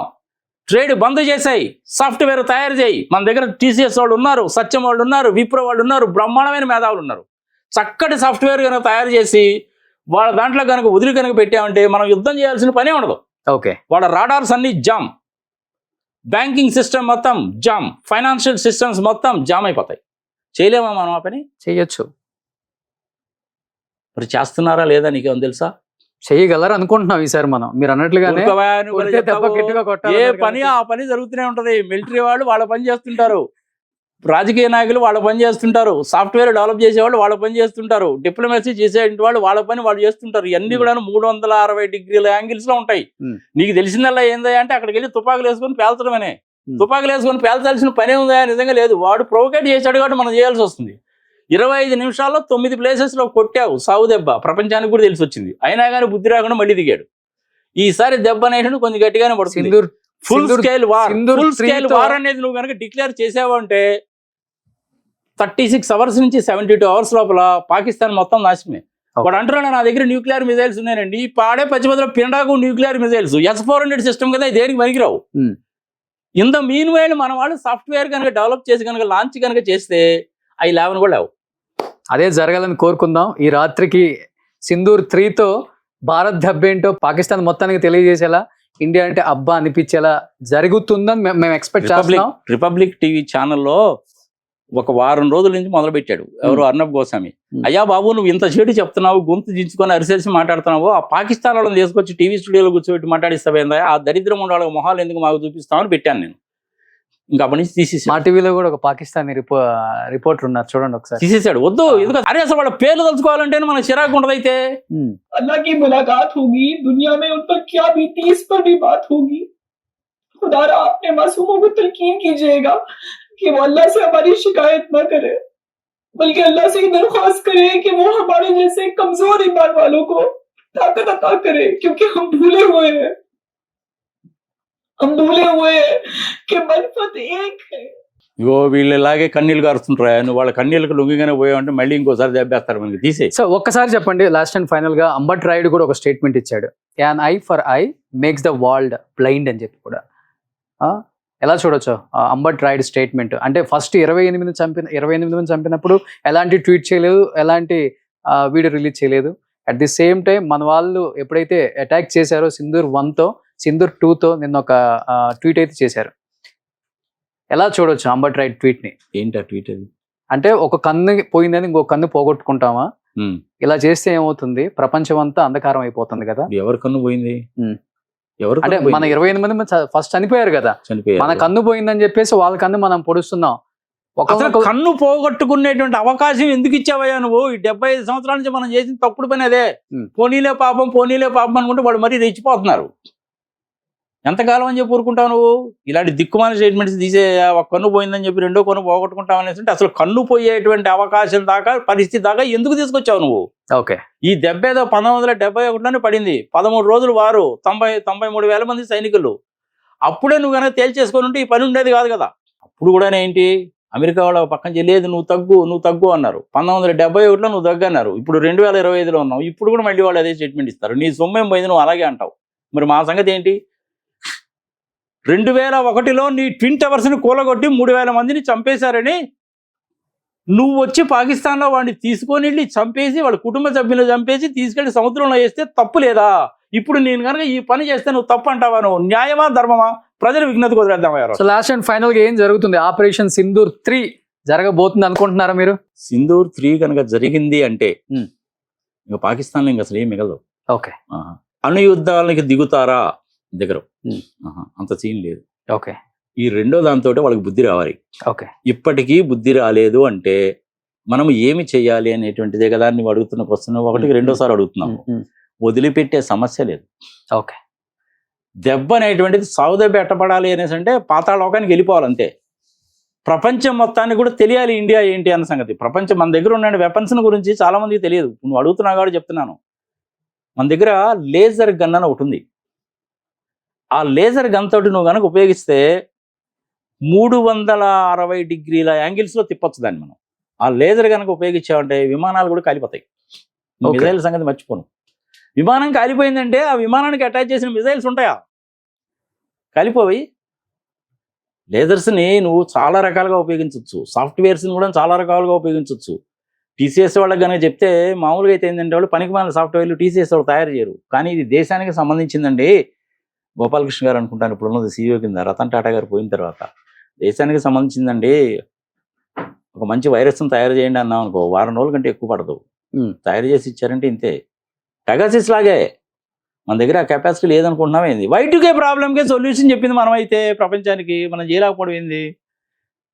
ట్రేడ్ బంద్ చేసాయి, సాఫ్ట్వేర్ తయారు చేయి. మన దగ్గర టీసీఎస్ వాళ్ళు ఉన్నారు, సత్యం వాళ్ళు ఉన్నారు, విప్రో వాళ్ళు ఉన్నారు, బ్రహ్మాండమైన మేధావులు ఉన్నారు. చక్కటి సాఫ్ట్వేర్ కనుక తయారు చేసి వాళ్ళ దాంట్లో కనుక వదిలి కనుక పెట్టామంటే మనం యుద్ధం చేయాల్సిన పనే ఉండదు. ఓకే. వాళ్ళ రాడార్స్ అన్ని జామ్, బ్యాంకింగ్ సిస్టమ్ మొత్తం జామ్, ఫైనాన్షియల్ సిస్టమ్స్ మొత్తం జామ్ అయిపోతాయి. చేయలేమా మనం ఆ పని? చేయొచ్చు. మరి చేస్తున్నారా లేదా నీకేమో తెలుసా? చేయగలరు అనుకుంటున్నాం ఈసారి మనం. మీరు అన్నట్లుగానే ఏ పని ఆ పని జరుగుతూనే ఉంటది. మిలిటరీ వాళ్ళు వాళ్ళ పని చేస్తుంటారు, రాజకీయ నాయకులు వాళ్ళ పని చేస్తుంటారు, సాఫ్ట్వేర్ డెవలప్ చేసేవాళ్ళు వాళ్ళ పని చేస్తుంటారు, డిప్లొమసీ చేసే వాళ్ళు వాళ్ళ పని వాళ్ళు చేస్తుంటారు. ఇవన్నీ కూడా 360 డిగ్రీల యాంగిల్స్ లో ఉంటాయి. నీకు తెలిసిందల్లా ఏందా అంటే అక్కడికి వెళ్ళి తుపాకులు వేసుకొని పేల్చడమనే. తుపాకులు వేసుకొని పేల్చాల్సిన పనే ఉందా? నిజంగా లేదు. వాడు ప్రొవోకేట్ చేశాడు కాబట్టి మనం చేయాల్సి వస్తుంది. 25 నిమిషాల్లో 9 ప్లేసెస్లో కొట్టావు సావు దెబ్బ. ప్రపంచానికి కూడా తెలిసి వచ్చింది. అయినా కానీ బుద్ధి రాకుండా మళ్ళీ దిగాడు. ఈసారి దెబ్బ అనేది కొంచెం గట్టిగానే పడుతుంది. ఫుల్ స్కేల్ వార్ అనేది నువ్వు కనుక డిక్లేర్ చేసావు అంటే 36 అవర్స్ నుంచి 72 అవర్స్ లోపల పాకిస్తాన్ మొత్తం నాశనమే. వాడు అంటున్నాడు నా దగ్గర న్యూక్లియర్ మిజైల్స్ ఉన్నాయండి. ఈ పాడే పచ్చిమతిలో పిండాకు న్యూక్లియర్ మిజైల్స్ S-400 సిస్టమ్ కదా, దేనికి పనికిరావు. ఇంత మీన్ వైల్ మన వాళ్ళు సాఫ్ట్వేర్ కనుక డెవలప్ చేసి కనుక లాంచ్ కనుక చేస్తే అవి లేవని కూడా లేవు. అదే జరగాలని కోరుకుందాం. ఈ రాత్రికి సింధూర్ 3తో భారత్ దెబ్బేంటో పాకిస్తాన్ మొత్తానికి తెలియజేసేలా, ఇండియా అంటే అబ్బా అనిపించేలా జరుగుతుందని మేము ఎక్స్పెక్ట్ చేస్తున్నాం. రిపబ్లిక్ టీవీ ఛానల్లో ఒక వారం రోజుల నుంచి మొదలు పెట్టాడు ఎవరు, అర్నబ్ గోస్వామి. అయ్యా బాబు నువ్వు ఇంత చెడు చెప్తున్నావు, గొంతు దించుకొని అరిసేసి మాట్లాడుతున్నావు, ఆ పాకిస్తాన్ వాళ్ళని తీసుకొచ్చి టీవీ స్టూడియోలో కూర్చోబెట్టి మాట్లాడిస్తావేందా? ఆ దరిద్రం ఉన్న వాళ్ళ మొహాలు ఎందుకు మాకు చూపిస్తామని పెట్టాను నేను. ఇంకా అప్పటి నుంచి తీసేసి మా టీవీలో కూడా ఒక పాకిస్తానీ రిపోర్టర్ ఉన్నారు, చూడండి ఒకసారి. తీసేసాడు. వద్దు, ఎందుకంటే అరే అసలు వాళ్ళ పేర్లు తలుచుకోవాలంటే మనకు చిరాకు ఉండదు. అయితే अल्लाह की मुलाकात होगी, दुनिया में उन पर क्या बीती इस पर भी बात होगी. खुदारा अपने मासूमों को तलकीन कीजिएगा कि वो अल्लाह से हमारी शिकायत न करे, बल्कि अल्लाह से दरख्वास्त करे कि वो हमारे जैसे कमजोर ईमान वालों को ताकत अता करे, क्योंकि हम भूले हुए हैं कि मनफत एक है. ఇగో వీళ్ళు ఇలాగే కన్నీళ్ళు గారుతుంటారా? నువ్వు వాళ్ళ కన్నీళ్ళకి లొంగిగానే పోయావంటే మళ్ళీ ఇంకోసారి దెబ్బేస్తారు మనకి. తీసే. సో ఒక్కసారి చెప్పండి లాస్ట్ అండ్ ఫైనల్ గా. అంబట్ రాయుడు కూడా ఒక స్టేట్మెంట్ ఇచ్చాడు, an I for I makes the world blind అని చెప్పి కూడా. ఎలా చూడొచ్చు అంబట్ రాయుడు స్టేట్మెంట్? అంటే ఫస్ట్ 28 మంది చంపినప్పుడు ఎలాంటి ట్వీట్ చేయలేదు, ఎలాంటి వీడియో రిలీజ్ చేయలేదు. అట్ ది సేమ్ టైం మన వాళ్ళు ఎప్పుడైతే అటాక్ చేశారో సింధూర్ 1తో, సింధూర్ 2తో నిన్న ఒక ట్వీట్ అయితే చేశారు. ఎలా చూడొచ్చు అంబట్ రాయుడు ట్వీట్ ని? ఏంటి ఆ ట్వీట్? అది అంటే ఒక కన్ను పోయిందని ఇంకో కన్ను పోగొట్టుకుంటామా? ఇలా చేస్తే ఏమవుతుంది? ప్రపంచం అంతా అంధకారం అయిపోతుంది కదా. ఎవరి కన్ను పోయింది? అంటే మన 28 మంది ఫస్ట్ చనిపోయారు కదా, మన కన్ను పోయిందని చెప్పేసి వాళ్ళ కన్ను మనం పొడుస్తున్నాం. అసలు కన్ను పోగొట్టుకునేటువంటి అవకాశం ఎందుకు ఇచ్చావయ్యా నువ్వు? ఈ 75 సంవత్సరాల నుంచి మనం చేసిన తప్పుడు పని అదే. పోనీలే పాపం అనుకుంటే వాళ్ళు మరీ రెచ్చిపోతున్నారు. ఎంతకాలం అని చెప్పి ఊరుకుంటావు నువ్వు? ఇలాంటి దిక్కుమాల స్టేట్మెంట్స్ తీసే ఒక కన్ను పోయిందని చెప్పి రెండో కన్ను పోగొట్టుకుంటావు అనేసి అసలు కన్ను పోయేటువంటి అవకాశం దాకా పరిస్థితి దాకా ఎందుకు తీసుకొచ్చావు నువ్వు? ఓకే, ఈ దెబ్బ ఏదో 1971లోనే పడింది. 13 రోజులు వారు, 93,000 మంది సైనికులు. అప్పుడే నువ్వు కనుక తేల్చేసుకొని ఉంటే ఈ పని ఉండేది కాదు కదా. అప్పుడు కూడా ఏంటి, అమెరికా వాళ్ళ పక్కన చెల్లేదు, నువ్వు తగ్గు అన్నారు. 1971లో నువ్వు తగ్గు అన్నారు. ఇప్పుడు 2025లో ఉన్నావు. ఇప్పుడు కూడా మళ్ళీ వాళ్ళు అదే స్టేట్మెంట్ ఇస్తారు. నీ సొమ్మేం పోయింది, నువ్వు అలాగే అంటావు. మరి మా సంగతి ఏంటి? 2001లో నీ ట్విన్ టవర్స్ని కూలగొట్టి 3,000 మందిని చంపేశారని నువ్వు వచ్చి పాకిస్తాన్లో వాడిని తీసుకొని వెళ్ళి చంపేసి వాళ్ళ కుటుంబ సభ్యులు చంపేసి తీసుకెళ్లి సముద్రంలో వేస్తే తప్పు లేదా? ఇప్పుడు నేను కనుక ఈ పని చేస్తే నువ్వు తప్పు అంటావా? నువ్వు న్యాయమా ధర్మమా? ప్రజలు విజ్ఞతకు వదిలేద్దామయ్యారు. సో లాస్ట్ అండ్ ఫైనల్ గా ఏం జరుగుతుంది? ఆపరేషన్ సింధూర్ 3 జరగబోతుంది అనుకుంటున్నారా మీరు? సింధూర్ 3 కనుక జరిగింది అంటే ఇంకా పాకిస్తాన్లో ఇంకా అసలు ఏం మిగలదు. ఓకే, అణు యుద్ధాలకి దిగుతారా? దగ్గర అంత సీన్ లేదు. ఓకే, ఈ రెండో దాంతో వాళ్ళకి బుద్ధి రావాలి. ఓకే, ఇప్పటికీ బుద్ధి రాలేదు అంటే మనం ఏమి చెయ్యాలి అనేటువంటిదే కదా నువ్వు అడుగుతున్న క్వశ్చన్. ఒకటికి రెండోసారి అడుగుతున్నాము. వదిలిపెట్టే సమస్య లేదు. ఓకే, దెబ్బ అనేటువంటిది సాగు దెబ్బ ఎట్టపడాలి అనేసి అంటే పాతాళలోకానికి వెళ్ళిపోవాలంతే. ప్రపంచం మొత్తానికి కూడా తెలియాలి ఇండియా ఏంటి అన్న సంగతి. ప్రపంచం మన దగ్గర ఉన్న వెపన్స్ గురించి చాలా మందికి తెలియదు. నువ్వు అడుగుతున్నావు కాబట్టి చెప్తున్నాను. మన దగ్గర లేజర్ గన్ అని ఒకటి ఉంది. ఆ లేజర్ గన్ తోటి నువ్వు కనుక ఉపయోగిస్తే 360 డిగ్రీల యాంగిల్స్లో తిప్పొచ్చు దాన్ని మనం. ఆ లేజర్ కనుక ఉపయోగించామంటే విమానాలు కూడా కాలిపోతాయి. మిజైల్ సంగతి మర్చిపోను. విమానం కాలిపోయిందంటే ఆ విమానానికి అటాచ్ చేసిన మిజైల్స్ ఉంటాయా? కాలిపోయి. లేజర్స్ని నువ్వు చాలా రకాలుగా ఉపయోగించవచ్చు. సాఫ్ట్వేర్స్ని కూడా చాలా రకాలుగా ఉపయోగించవచ్చు. టీసీఎస్ వాళ్ళకి కనుక చెప్తే మామూలుగా అయితే ఏంటంటే వాళ్ళు పనికి మాలిన సాఫ్ట్వేర్లు టీసీఎస్ వాళ్ళు తయారు చేయరు. కానీ ఇది దేశానికి సంబంధించిందండి. గోపాలకృష్ణ గారు అనుకుంటాను ఇప్పుడు ఉన్నది సీఈఓ కింద, రతన్ టాటా గారు పోయిన తర్వాత. దేశానికి సంబంధించిందండి. ఒక మంచి వైరస్ని తయారు చేయండి అన్నాం అనుకో, వారం రోజుల కంటే ఎక్కువ పడదు. తయారు చేసి ఇచ్చారంటే ఇంతే. పెగాసిస్ లాగే మన దగ్గర ఆ కెపాసిటీ లేదనుకుంటున్నాం. ఏంది Y2K ప్రాబ్లంకే సొల్యూషన్ చెప్పింది మనం అయితే ప్రపంచానికి. మనం చేయలేకపోవడం ఏంది?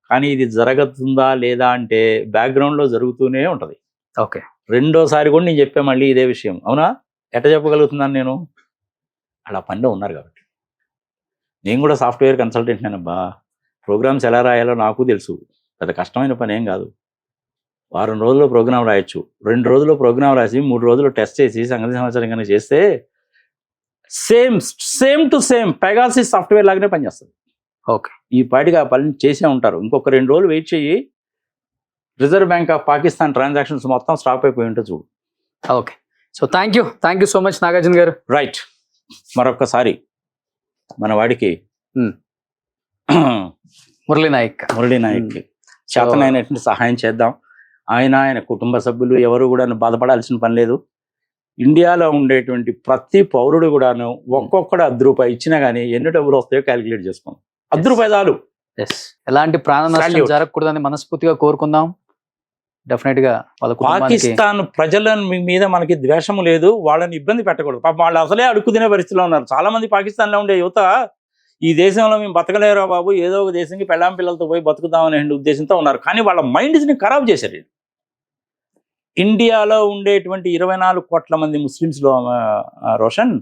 కానీ ఇది జరుగుతుందా లేదా అంటే బ్యాక్గ్రౌండ్లో జరుగుతూనే ఉంటుంది. ఓకే, రెండోసారి కూడా నేను చెప్పా మళ్ళీ ఇదే విషయం. అవునా? ఎట్ట చెప్పగలుగుతున్నాను నేను? అలా పనిలో ఉన్నారు కాబట్టి. నేను కూడా సాఫ్ట్వేర్ కన్సల్టెంట్ నేనబ్బా. ప్రోగ్రామ్స్ ఎలా రాయాలో నాకు తెలుసు. పెద్ద కష్టమైన పని ఏం కాదు. వారం రోజుల్లో ప్రోగ్రామ్ రాయొచ్చు. 2 రోజుల్లో ప్రోగ్రామ్ రాసి 3 రోజుల్లో టెస్ట్ చేసి సంగతి సమాచారం కనుక చేస్తే same to same Pegasus software లాగానే పనిచేస్తుంది. ఓకే, ఈ పాటికి ఆ పని చేసే ఉంటారు. ఇంకొక 2 రోజులు వెయిట్ చేయి, reserve bank of Pakistan transactions మొత్తం స్టాప్ అయిపోయి ఉంటుంది చూడు. Okay. So thank you so much Nagarjuna గారు. రైట్, మరొక్కసారి మన వాడికి మురళీ నాయక్ చేతనైనటువంటి సహాయం చేద్దాం. ఆయన కుటుంబ సభ్యులు ఎవరు కూడా బాధపడాల్సిన పని లేదు. ఇండియాలో ఉండేటువంటి ప్రతి పౌరుడు కూడాను ఒక్కొక్కడు ₹10 ఇచ్చినా కానీ ఎన్ని డబ్బులు వస్తాయో క్యాలిక్యులేట్ చేసుకోండి. ₹10 చాలు. ఎలాంటి ప్రాణ నష్టం జరగకూడదని మనస్ఫూర్తిగా కోరుకుందాం. డెఫినెట్ గా పాకిస్తాన్ ప్రజల మీద మనకి ద్వేషము లేదు, వాళ్ళని ఇబ్బంది పెట్టకూడదు. పాపం వాళ్ళు అసలే అడుక్కు తినే పరిస్థితిలో ఉన్నారు. చాలా మంది పాకిస్తాన్లో ఉండే యువత ఈ దేశంలో మేము బతకలేరా బాబు, ఏదో ఒక దేశంకి పెళ్ళాం పిల్లలతో పోయి బతుకుదామనే ఉద్దేశంతో ఉన్నారు. కానీ వాళ్ళ మైండ్స్ని ఖరాబ్ చేశారు. ఇండియాలో ఉండేటువంటి 24 కోట్ల మంది ముస్లిమ్స్లో రోషన్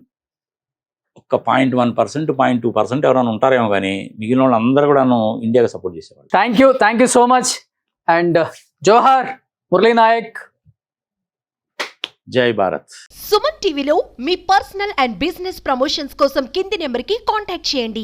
ఒక్క 0.1%, 0.2% ఎవరైనా ఉంటారేమో, కానీ మిగిలిన వాళ్ళు అందరూ కూడా ఇండియాకి సపోర్ట్ చేసేవాళ్ళు. Thank you so much and జోహార్ మురళీ నాయక్. జై భారత్. సుమన్ టీవీలో మీ పర్సనల్ అండ్ బిజినెస్ ప్రమోషన్స్ కోసం కింది నెంబర్కి కాంటాక్ట్ చేయండి.